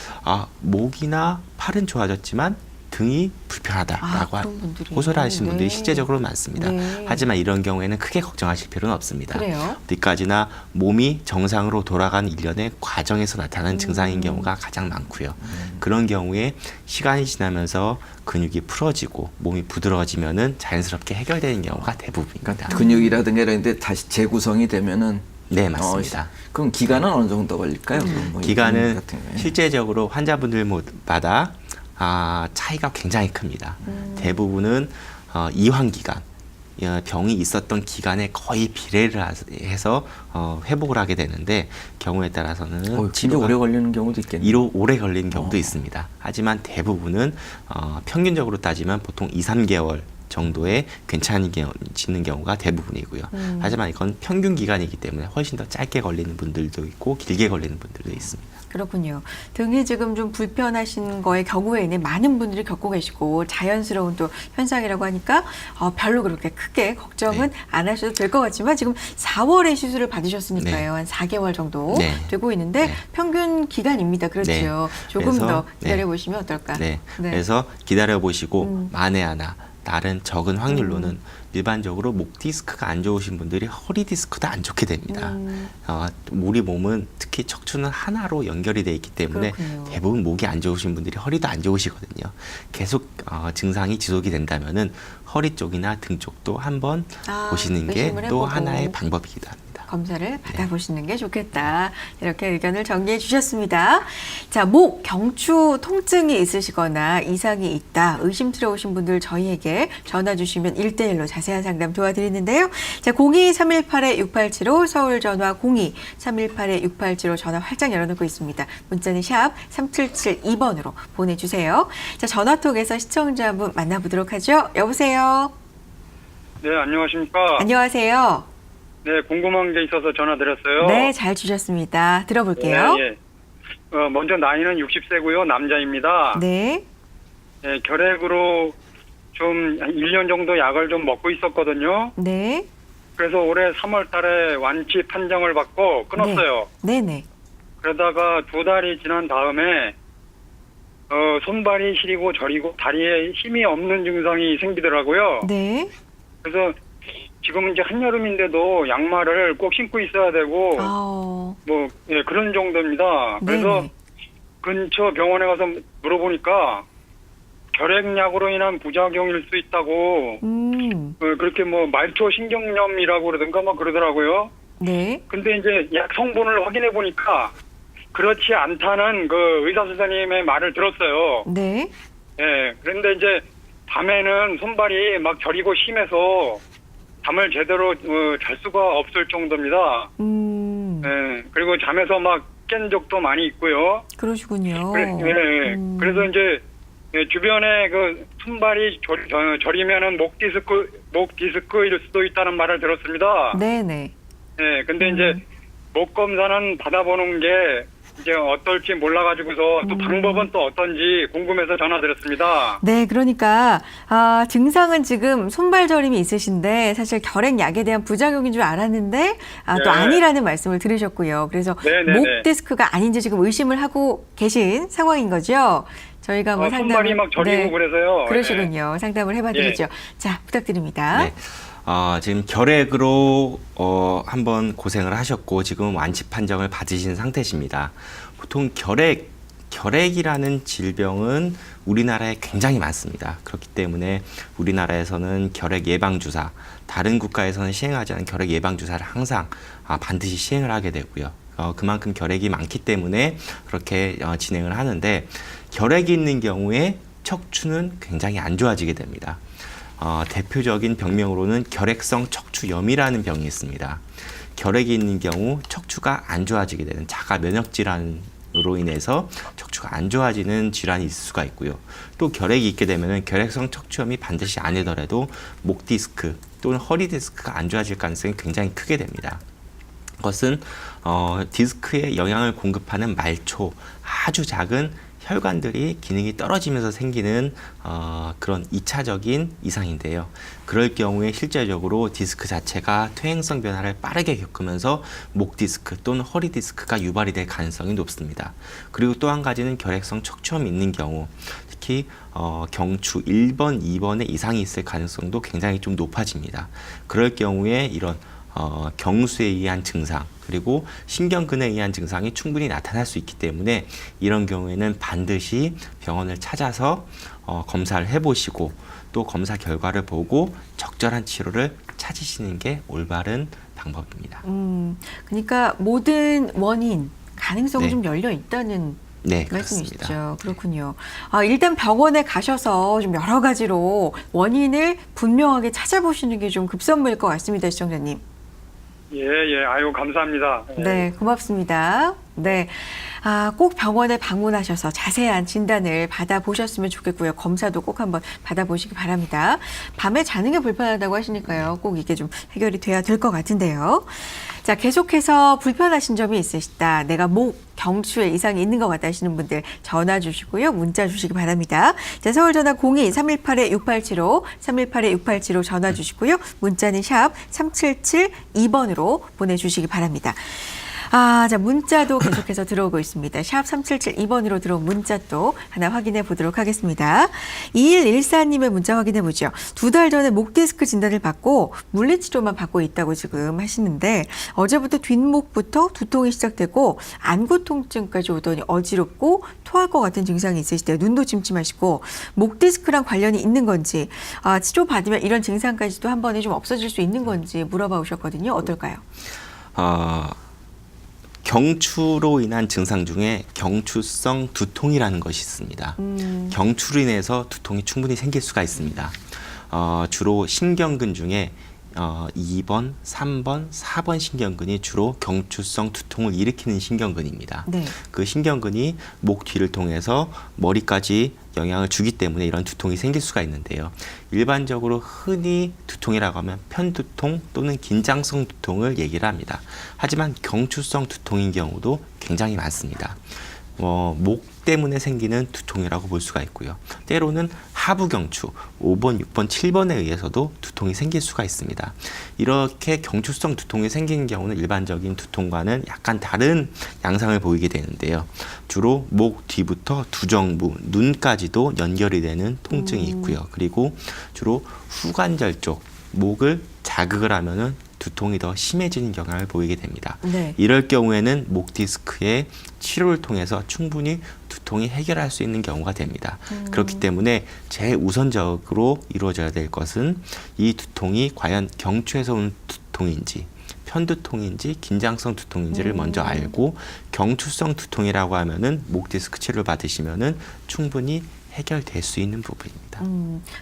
목이나 팔은 좋아졌지만 등이 불편하다라고 그런 분들이. 호소를 하시는 분들이 네. 실제적으로 많습니다. 네. 하지만 이런 경우에는 크게 걱정하실 필요는 없습니다. 그래요? 어디까지나 몸이 정상으로 돌아가는 일련의 과정에서 나타나는 증상인 경우가 가장 많고요. 그런 경우에 시간이 지나면서 근육이 풀어지고 몸이 부드러워지면은 자연스럽게 해결되는 경우가 대부분입니다. 그러니까 근육이라든가 이런 데 다시 재구성이 되면은 네, 맞습니다. 그럼 기간은 어느 정도 걸릴까요? 뭐 기간은 같은 경우에. 실제적으로 환자분들마다 차이가 굉장히 큽니다. 대부분은 이환 기간, 병이 있었던 기간에 거의 비례를 해서 회복을 하게 되는데 경우에 따라서는 진짜 치료가 오래 걸리는 경우도 있겠네요. 오래 걸리는 경우도 있습니다. 하지만 대부분은 평균적으로 따지면 보통 2, 3개월 정도에 괜찮아지는 경우가 대부분이고요. 하지만 이건 평균 기간이기 때문에 훨씬 더 짧게 걸리는 분들도 있고 길게 걸리는 분들도 있습니다. 그렇군요. 등이 지금 좀 불편하신 거의 경우에는 많은 분들이 겪고 계시고 자연스러운 또 현상이라고 하니까 별로 그렇게 크게 걱정은 안 하셔도 될 것 같지만 지금 4월에 시술을 받으셨으니까요. 한 4개월 정도 되고 있는데 평균 기간입니다. 그렇죠. 조금 더 기다려보시면 어떨까. 네. 그래서 기다려보시고 만에 하나 다른 적은 확률로는 일반적으로 목 디스크가 안 좋으신 분들이 허리 디스크도 안 좋게 됩니다. 우리 몸은 특히 척추는 하나로 연결이 돼 있기 때문에 그렇군요. 대부분 목이 안 좋으신 분들이 허리도 안 좋으시거든요. 계속 증상이 지속이 된다면은 허리 쪽이나 등 쪽도 한번 보시는 게 의심을 또 해보고. 하나의 방법이기도 합니다. 검사를 받아보시는 게 좋겠다. 이렇게 의견을 정리해 주셨습니다. 자, 목, 경추 통증이 있으시거나 이상이 있다, 의심스러우신 분들 저희에게 전화 주시면 1대1로 자세한 상담 도와드리는데요. 자, 02-318-6875 서울 전화 02-318-6875 전화 활짝 열어놓고 있습니다. 문자는 샵 3772번으로 보내주세요. 자, 전화통해서 시청자 한 분 만나보도록 하죠. 여보세요. 네, 안녕하십니까. 안녕하세요. 네, 궁금한 게 있어서 전화드렸어요. 네, 잘 주셨습니다. 들어볼게요. 네, 예. 먼저 나이는 60세고요. 남자입니다. 네. 네, 결핵으로 좀 1년 정도 약을 좀 먹고 있었거든요. 네. 그래서 올해 3월 달에 완치 판정을 받고 끊었어요. 네네. 그러다가 2달이 지난 다음에 손발이 시리고 저리고 다리에 힘이 없는 증상이 생기더라고요. 네. 그래서 지금은 이제 한여름인데도 양말을 꼭 신고 있어야 되고 뭐 예, 그런 정도입니다. 그래서 네네. 근처 병원에 가서 물어보니까 결핵약으로 인한 부작용일 수 있다고 그렇게 뭐 말초 신경염이라고 그러던가 뭐 그러더라고요. 네. 근데 이제 약 성분을 확인해 보니까 그렇지 않다는 그 의사 선생님의 말을 들었어요. 네. 예. 그런데 이제 밤에는 손발이 막 저리고 심해서 잠을 제대로 잘 수가 없을 정도입니다. 예. 그리고 잠에서 막 깬 적도 많이 있고요. 그러시군요. 그래서 이제 주변에 그 손발이 저리면은 목 디스크일 수도 있다는 말을 들었습니다. 네네. 예. 근데 이제 목 검사는 받아보는 게 이제 어떨지 몰라가지고서 또 방법은 또 어떤지 궁금해서 전화드렸습니다. 네, 그러니까 증상은 지금 손발 저림이 있으신데 사실 결핵약에 대한 부작용인 줄 알았는데 또 아니라는 말씀을 들으셨고요. 그래서 목 디스크가 아닌지 지금 의심을 하고 계신 상황인 거죠. 저희가 뭐 상담을 손발이 막 저리고 그래서요. 그러시군요. 상담을 해봐드리죠. 자, 부탁드립니다. 네. 지금 결핵으로 한번 고생을 하셨고 지금 완치 판정을 받으신 상태십니다. 보통 결핵이라는 질병은 우리나라에 굉장히 많습니다. 그렇기 때문에 우리나라에서는 결핵 예방 주사, 다른 국가에서는 시행하지 않은 결핵 예방 주사를 항상 반드시 시행을 하게 되고요. 그만큼 결핵이 많기 때문에 그렇게 진행을 하는데 결핵이 있는 경우에 척추는 굉장히 안 좋아지게 됩니다. 대표적인 병명으로는 결핵성 척추염이라는 병이 있습니다. 결핵이 있는 경우 척추가 안 좋아지게 되는 자가 면역 질환으로 인해서 척추가 안 좋아지는 질환이 있을 수가 있고요. 또 결핵이 있게 되면 결핵성 척추염이 반드시 아니더라도 목 디스크 또는 허리 디스크가 안 좋아질 가능성이 굉장히 크게 됩니다. 그것은 디스크에 영향을 공급하는 말초, 아주 작은 혈관들이 기능이 떨어지면서 생기는 그런 2차적인 이상인데요. 그럴 경우에 실제적으로 디스크 자체가 퇴행성 변화를 빠르게 겪으면서 목 디스크 또는 허리 디스크가 유발이 될 가능성이 높습니다. 그리고 또 한 가지는 결핵성 척추염이 있는 경우, 특히 경추 1번, 2번에 이상이 있을 가능성도 굉장히 좀 높아집니다. 그럴 경우에 이런 경수에 의한 증상 그리고 신경근에 의한 증상이 충분히 나타날 수 있기 때문에 이런 경우에는 반드시 병원을 찾아서 검사를 해보시고 또 검사 결과를 보고 적절한 치료를 찾으시는 게 올바른 방법입니다. 그러니까 모든 원인, 가능성이 좀 열려 있다는 말씀이시죠. 그렇습니다. 그렇군요. 일단 병원에 가셔서 좀 여러 가지로 원인을 분명하게 찾아보시는 게 좀 급선무일 것 같습니다, 시청자님. 예. 아유, 감사합니다. 네, 고맙습니다. 네. 꼭 병원에 방문하셔서 자세한 진단을 받아보셨으면 좋겠고요. 검사도 꼭 한번 받아보시기 바랍니다. 밤에 자는 게 불편하다고 하시니까요. 꼭 이게 좀 해결이 돼야 될 것 같은데요. 자, 계속해서 불편하신 점이 있으시다. 내가 목, 경추에 이상이 있는 것 같다 하시는 분들 전화 주시고요. 문자 주시기 바랍니다. 자, 서울 전화 02-318-6875, 318-6875 전화 주시고요. 문자는 샵 3772번으로 보내주시기 바랍니다. 자, 문자도 계속해서 들어오고 있습니다. 샵 3772번으로 들어온 문자 또 하나 확인해 보도록 하겠습니다. 2114님의 문자 확인해 보죠. 2달 전에 목 디스크 진단을 받고 물리치료만 받고 있다고 지금 하시는데 어제부터 뒷목부터 두통이 시작되고 안구 통증까지 오더니 어지럽고 토할 것 같은 증상이 있으시대요. 눈도 침침하시고 목 디스크랑 관련이 있는 건지 치료 받으면 이런 증상까지도 한 번에 좀 없어질 수 있는 건지 물어봐 오셨거든요. 어떨까요? 경추로 인한 증상 중에 경추성 두통이라는 것이 있습니다. 경추로 인해서 두통이 충분히 생길 수가 있습니다. 주로 신경근 중에 2번, 3번, 4번 신경근이 주로 경추성 두통을 일으키는 신경근입니다. 네. 그 신경근이 목 뒤를 통해서 머리까지 영향을 주기 때문에 이런 두통이 생길 수가 있는데요. 일반적으로 흔히 두통이라고 하면 편두통 또는 긴장성 두통을 얘기를 합니다. 하지만 경추성 두통인 경우도 굉장히 많습니다. 목 때문에 생기는 두통이라고 볼 수가 있고요. 때로는 하부 경추 5번, 6번, 7번에 의해서도 두통이 생길 수가 있습니다. 이렇게 경추성 두통이 생기는 경우는 일반적인 두통과는 약간 다른 양상을 보이게 되는데요. 주로 목 뒤부터 두정부, 눈까지도 연결이 되는 통증이 있고요. 그리고 주로 후관절 쪽 목을 자극을 하면은 두통이 더 심해지는 경향을 보이게 됩니다. 네. 이럴 경우에는 목 디스크의 치료를 통해서 충분히 두통이 해결할 수 있는 경우가 됩니다. 그렇기 때문에 제우선적으로 이루어져야 될 것은 이 두통이 과연 경추에서 온 두통인지 편두통인지 긴장성 두통인지를 먼저 알고 경추성 두통이라고 하면은 목 디스크 치료를 받으시면은 충분히 해결될 수 있는 부분입니다.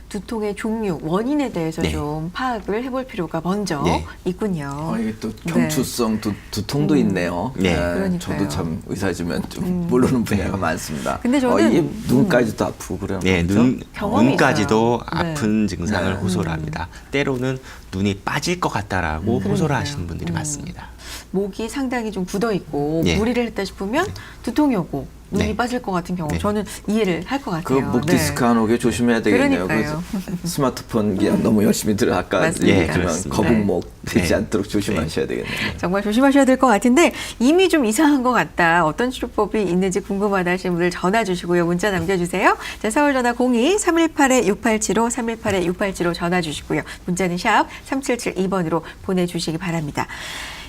두통의 종류, 원인에 대해서 네. 좀 파악을 해볼 필요가 먼저 네. 있군요. 이게 또 경추성 두통도 있네요. 네. 그러니까요. 저도 참 의사지만 좀 모르는 분야가 많습니다. 근데 저는 이게 눈까지도 아프고 그래요. 네, 경험이 눈까지도 있어요. 네. 아픈 증상을 호소를 합니다. 때로는 눈이 빠질 것 같다라고 호소를 그러니까요. 하시는 분들이 많습니다. 목이 상당히 좀 굳어 있고 네. 무리를 했다 싶으면 두통이 오고 눈이 네. 빠질 것 같은 경우 네. 저는 이해를 할 것 그 같아요. 목 디스크 안 오게 조심해야 되겠네요. 그러니까요. 그 스마트폰 그냥 너무 열심히 들어 아까 맞습니다. 예, 얘기했지만 그렇습니다. 거북목 되지 네. 않도록 조심하셔야 되겠네요. 정말 조심하셔야 될 것 같은데 이미 좀 이상한 것 같다. 어떤 치료법이 있는지 궁금하다 하시는 분들 전화 주시고요. 문자 남겨주세요. 자, 서울 전화 02-318-6875, 318-6875 전화 주시고요. 문자는 샵 3772번으로 보내주시기 바랍니다.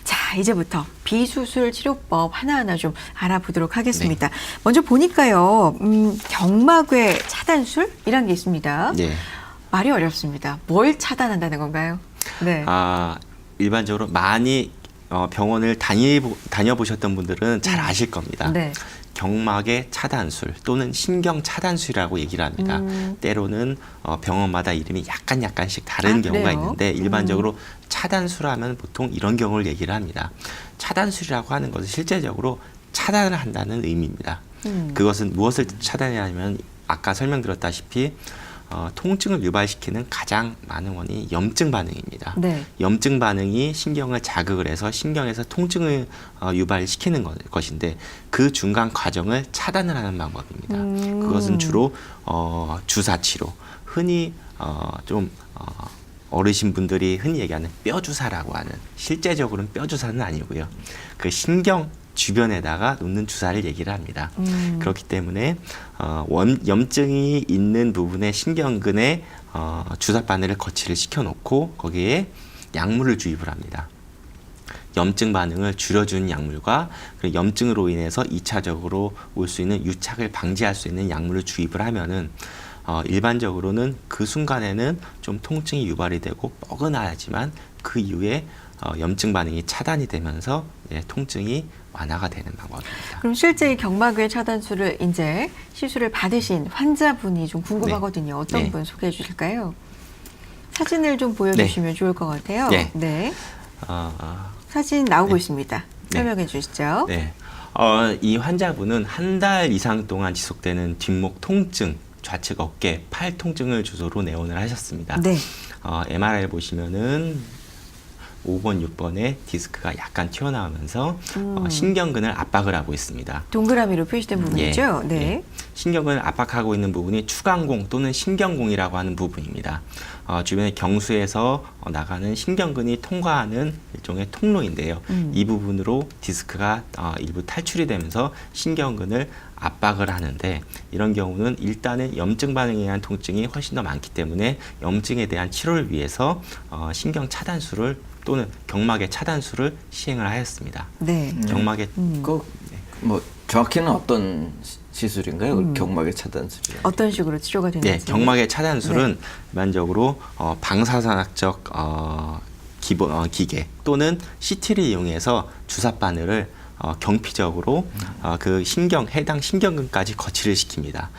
자, 이제부터 비수술 치료법 하나하나 좀 알아보도록 하겠습니다. 먼저 보니까요. 경막외 차단술이란 게 있습니다. 네. 말이 어렵습니다. 뭘 차단한다는 건가요? 네. 일반적으로 많이 병원을 다녀보셨던 분들은 잘 아실 겁니다. 네. 경막의 차단술 또는 신경 차단술이라고 얘기를 합니다. 때로는 병원마다 이름이 약간씩 다른 경우가 그래요? 있는데 일반적으로 차단술 하면 보통 이런 경우를 얘기를 합니다. 차단술이라고 하는 것은 실제적으로 차단을 한다는 의미입니다. 그것은 무엇을 차단하냐면 아까 설명드렸다시피 통증을 유발시키는 가장 많은 원인이 염증 반응입니다. 네. 염증 반응이 신경을 자극을 해서 신경에서 통증을 유발시키는 것인데 그 중간 과정을 차단을 하는 방법입니다. 그것은 주로 주사 치료, 흔히 어르신분들이 흔히 얘기하는 뼈 주사라고 하는, 실제적으로는 뼈 주사는 아니고요. 그 신경 주변에다가 놓는 주사를 얘기를 합니다. 그렇기 때문에 염증이 있는 부분의 신경근에 주사 바늘을 거치를 시켜놓고 거기에 약물을 주입을 합니다. 염증 반응을 줄여주는 약물과 그 염증으로 인해서 2차적으로 올 수 있는 유착을 방지할 수 있는 약물을 주입을 하면은 일반적으로는 그 순간에는 좀 통증이 유발이 되고 뻐근하지만 그 이후에 염증 반응이 차단이 되면서 통증이 완화가 되는 방법입니다. 그럼 실제 이 경막외 차단술을 이제 시술을 받으신 환자분이 좀 궁금하거든요. 어떤 네. 분 소개해 주실까요? 사진을 좀 보여주시면 좋을 것 같아요. 네. 네. 사진 나오고 있습니다. 설명해 주시죠. 네. 이 환자분은 한 달 이상 동안 지속되는 뒷목 통증, 좌측 어깨, 팔 통증을 주소로 내원을 하셨습니다. 네. MRI 보시면은 5번, 6번에 디스크가 약간 튀어나오면서 신경근을 압박을 하고 있습니다. 동그라미로 표시된 부분이죠. 예, 네. 예. 신경근을 압박하고 있는 부분이 추간공 또는 신경공이라고 하는 부분입니다. 주변에 경수에서 나가는 신경근이 통과하는 일종의 통로인데요. 이 부분으로 디스크가 일부 탈출이 되면서 신경근을 압박을 하는데 이런 경우는 일단은 염증 반응에 의한 통증이 훨씬 더 많기 때문에 염증에 대한 치료를 위해서 신경 차단술을 또는 경막의 차단술을 시행을 하였습니다. 네. 경막의 뭐 정확히는 어떤 시술인가요? 그 경막의 차단술이요. 어떤 식으로 치료가 되는지. 네, 경막의 차단술은 일반적으로 방사선학적 기계 또는 CT를 이용해서 주사 바늘을 경피적으로 그 해당 신경근까지 거치를 시킵니다.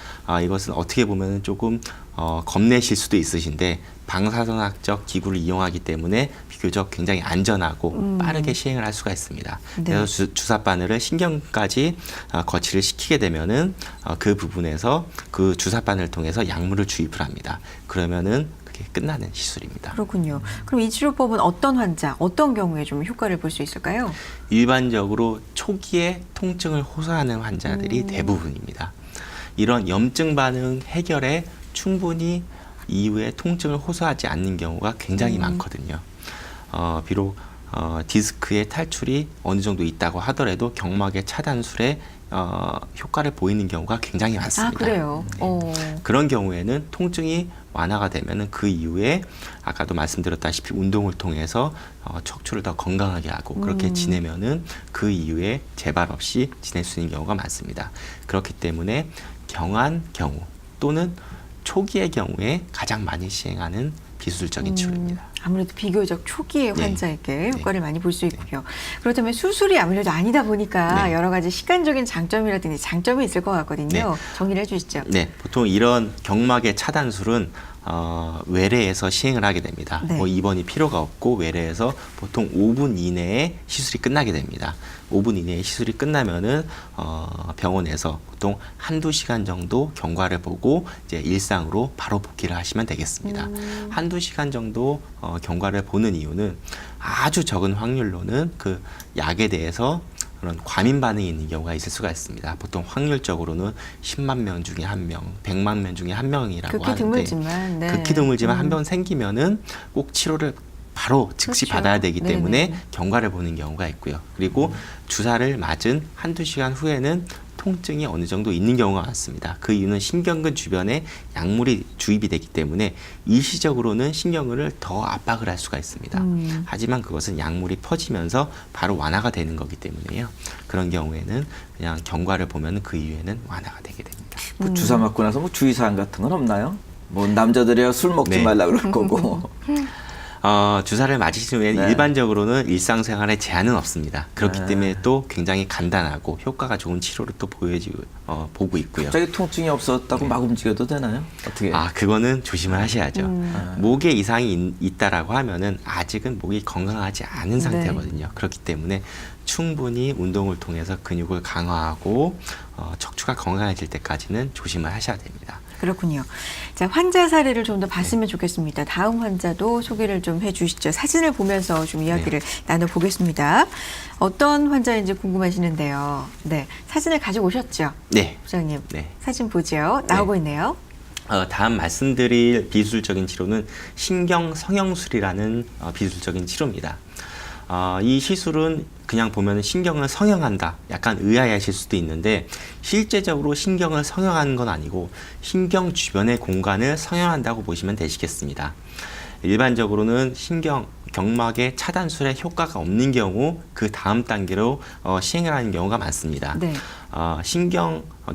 이것은 어떻게 보면 조금 겁내실 수도 있으신데 방사선학적 기구를 이용하기 때문에 비교적 굉장히 안전하고 빠르게 시행을 할 수가 있습니다. 네. 그래서 주사 바늘을 신경까지 거치를 시키게 되면은 그 부분에서 그 주사 바늘을 통해서 약물을 주입을 합니다. 그러면은 그게 끝나는 시술입니다. 그렇군요. 그럼 이 치료법은 어떤 환자, 어떤 경우에 좀 효과를 볼 수 있을까요? 일반적으로 초기에 통증을 호소하는 환자들이 대부분입니다. 이런 염증 반응 해결에 충분히 이후에 통증을 호소하지 않는 경우가 굉장히 많거든요. 비록 디스크의 탈출이 어느 정도 있다고 하더라도 경막의 차단술에 효과를 보이는 경우가 굉장히 많습니다. 아, 그래요? 그런 경우에는 통증이 완화가 되면은 그 이후에 아까도 말씀드렸다시피 운동을 통해서 척추를 더 건강하게 하고 그렇게 지내면은 그 이후에 재발 없이 지낼 수 있는 경우가 많습니다. 그렇기 때문에 경한 경우 또는 초기의 경우에 가장 많이 시행하는 비수술적인 치료입니다. 아무래도 비교적 초기의 네. 환자에게 효과를 많이 볼 수 있고요. 그렇다면 수술이 아무래도 아니다 보니까 네. 여러 가지 시간적인 장점이라든지 장점이 있을 것 같거든요. 네. 정리를 해주시죠. 네, 보통 이런 경막의 차단술은 외래에서 시행을 하게 됩니다. 네. 뭐 입원이 필요가 없고 외래에서 보통 5분 이내에 시술이 끝나게 됩니다. 5분 이내에 시술이 끝나면은 병원에서 보통 한두 시간 정도 경과를 보고 이제 일상으로 바로 복귀를 하시면 되겠습니다. 한두 시간 정도 경과를 보는 이유는 아주 적은 확률로는 그 약에 대해서 그런 과민 반응이 있는 경우가 있을 수가 있습니다. 보통 확률적으로는 10만 명 중에 1명, 100만 명 중에 1명이라고 극히 하는데 드물지만, 네. 극히 드물지만 한 번 생기면은 꼭 치료를 바로 즉시 그렇죠. 받아야 되기 때문에 네네. 경과를 보는 경우가 있고요. 그리고 주사를 맞은 한두 시간 후에는 통증이 어느 정도 있는 경우가 많습니다. 그 이유는 신경근 주변에 약물이 주입이 되기 때문에 일시적으로는 신경근을 더 압박을 할 수가 있습니다. 하지만 그것은 약물이 퍼지면서 바로 완화가 되는 거기 때문에요. 그런 경우에는 그냥 경과를 보면 그 이후에는 완화가 되게 됩니다. 뭐 주사 맞고 나서 뭐 주의사항 같은 건 없나요? 뭐 남자들이야 술 먹지 네. 말라 그럴 거고. 주사를 맞으신 후에는 네. 일반적으로는 일상생활에 제한은 없습니다. 그렇기 네. 때문에 또 굉장히 간단하고 효과가 좋은 치료를 또 보고 있고요. 갑자기 통증이 없었다고 막 움직여도 되나요? 어떻게? 그거는 조심을 하셔야죠. 목에 이상이 있다라고 하면은 아직은 목이 건강하지 않은 상태거든요. 그렇기 때문에 충분히 운동을 통해서 근육을 강화하고 척추가 건강해질 때까지는 조심을 하셔야 됩니다. 그렇군요. 자, 환자 사례를 좀 더 봤으면 좋겠습니다. 다음 환자도 소개를 좀 해주시죠. 사진을 보면서 좀 이야기를 나눠보겠습니다. 어떤 환자인지 궁금하시는데요. 네, 사진을 가지고 오셨죠? 네. 부장님, 네. 사진 보죠. 나오고 있네요. 다음 말씀드릴 비수술적인 치료는 신경 성형술이라는 비수술적인 치료입니다. 이 시술은 그냥 보면 신경을 성형한다, 약간 의아해하실 수도 있는데 실제적으로 신경을 성형하는 건 아니고 신경 주변의 공간을 성형한다고 보시면 되시겠습니다. 일반적으로는 경막의 차단술에 효과가 없는 경우 그 다음 단계로 시행을 하는 경우가 많습니다. 네.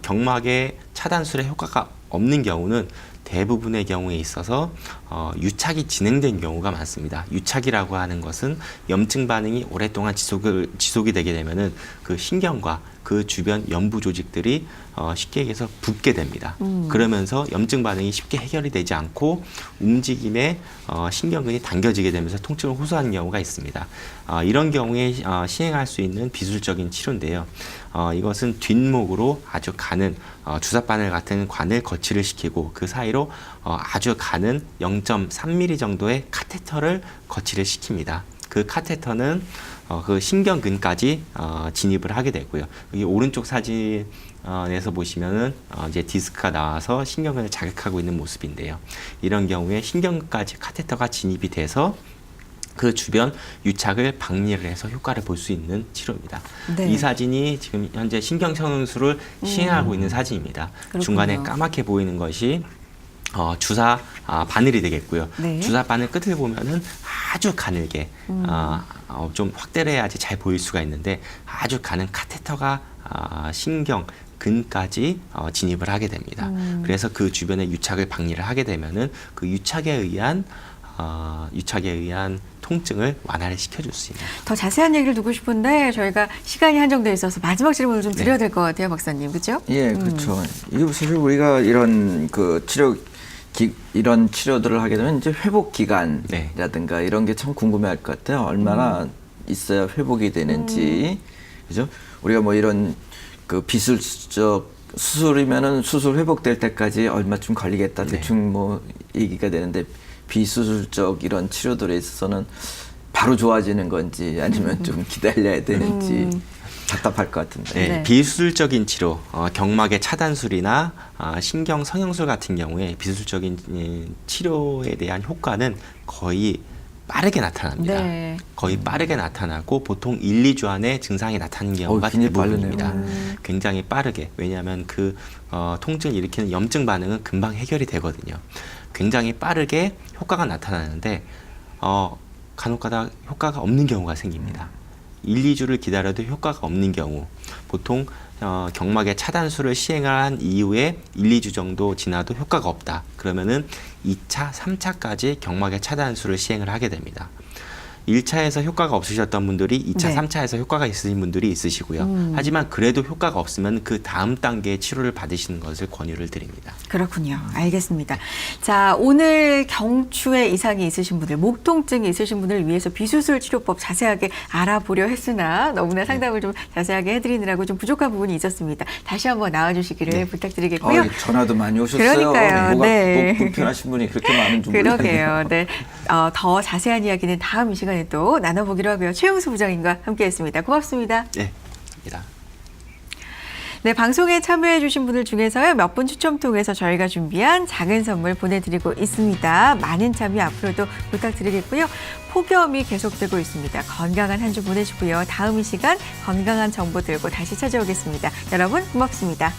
경막의 차단술에 효과가 없는 경우는 대부분의 경우에 있어서 유착이 진행된 경우가 많습니다. 유착이라고 하는 것은 염증 반응이 오랫동안 지속이 되게 되면은 그 신경과 그 주변 연부 조직들이 쉽게 얘기해서 붓게 됩니다. 그러면서 염증 반응이 쉽게 해결이 되지 않고 움직임에 신경근이 당겨지게 되면서 통증을 호소하는 경우가 있습니다. 이런 경우에 시행할 수 있는 비수술적인 치료인데요. 이것은 뒷목으로 아주 가는 주사바늘 같은 관을 거치를 시키고 그 사이로 아주 가는 0.3mm 정도의 카테터를 거치를 시킵니다. 그 카테터는 그 신경근까지 진입을 하게 되고요. 여기 오른쪽 사진에서 보시면은 이제 디스크가 나와서 신경근을 자극하고 있는 모습인데요. 이런 경우에 신경근까지 카테터가 진입이 돼서 그 주변 유착을 박리를 해서 효과를 볼 수 있는 치료입니다. 네. 이 사진이 지금 현재 신경성형술을 시행하고 있는 사진입니다. 그렇군요. 중간에 까맣게 보이는 것이 주사 바늘이 되겠고요. 네. 주사 바늘 끝을 보면은 아주 가늘게 좀 확대를 해야지 잘 보일 수가 있는데 아주 가는 카테터가 신경근까지 진입을 하게 됩니다. 그래서 그 주변에 유착을 박리를 하게 되면은 그 유착에 의한 통증을 완화를 시켜줄 수 있는. 더 자세한 얘기를 듣고 싶은데 저희가 시간이 한정돼 있어서 마지막 질문을 좀 드려야 될 것 같아요, 박사님. 그렇죠? 예, 그렇죠. 이게 사실 우리가 이런 그 이런 치료들을 하게 되면 이제 회복 기간이라든가 이런 게 참 궁금해할 것 같아요. 얼마나 있어야 회복이 되는지, 그죠? 우리가 뭐 이런 그 비수술적 수술이면은 수술 회복될 때까지 얼마쯤 걸리겠다 대충 뭐 얘기가 되는데 비수술적 이런 치료들에 있어서는 바로 좋아지는 건지 아니면 좀 기다려야 되는지. 답답할 것 같은데. 네, 네. 비수술적인 치료, 경막의 차단술이나 신경 성형술 같은 경우에 비수술적인 치료에 대한 효과는 거의 빠르게 나타납니다. 네. 거의 빠르게 나타나고 보통 1, 2주 안에 증상이 나타나는 경우가 굉장히 대부분입니다. 빠르네요. 굉장히 빠르게. 왜냐하면 그 통증을 일으키는 염증 반응은 금방 해결이 되거든요. 굉장히 빠르게 효과가 나타나는데 간혹가다 효과가 없는 경우가 생깁니다. 1, 2주를 기다려도 효과가 없는 경우, 보통 경막의 차단술을 시행한 이후에 1, 2주 정도 지나도 효과가 없다. 그러면은 2차, 3차까지 경막의 차단술을 시행을 하게 됩니다. 1차에서 효과가 없으셨던 분들이 2차, 네. 3차에서 효과가 있으신 분들이 있으시고요. 하지만 그래도 효과가 없으면 그 다음 단계의 치료를 받으시는 것을 권유를 드립니다. 그렇군요. 알겠습니다. 자, 오늘 경추에 이상이 있으신 분들, 목 통증이 있으신 분들을 위해서 비수술 치료법 자세하게 알아보려 했으나 너무나 상담을 좀 자세하게 해드리느라고 좀 부족한 부분이 있었습니다. 다시 한번 나와주시기를 부탁드리겠고요. 전화도 많이 오셨어요. 그러니까요. 네. 목 불편하신 분이 그렇게 많은 줄 몰랐네요. 그러게요. 네. 더 자세한 이야기는 다음 이 시간에 또 나눠보기로 하고요. 최용수 부장님과 함께했습니다. 고맙습니다. 네, 입니다. 네, 방송에 참여해주신 분들 중에서요, 몇 분 추첨 통해서 저희가 준비한 작은 선물 보내드리고 있습니다. 많은 참여 앞으로도 부탁드리겠고요. 폭염이 계속되고 있습니다. 건강한 한 주 보내시고요. 다음 이 시간 건강한 정보 들고 다시 찾아오겠습니다. 여러분 고맙습니다.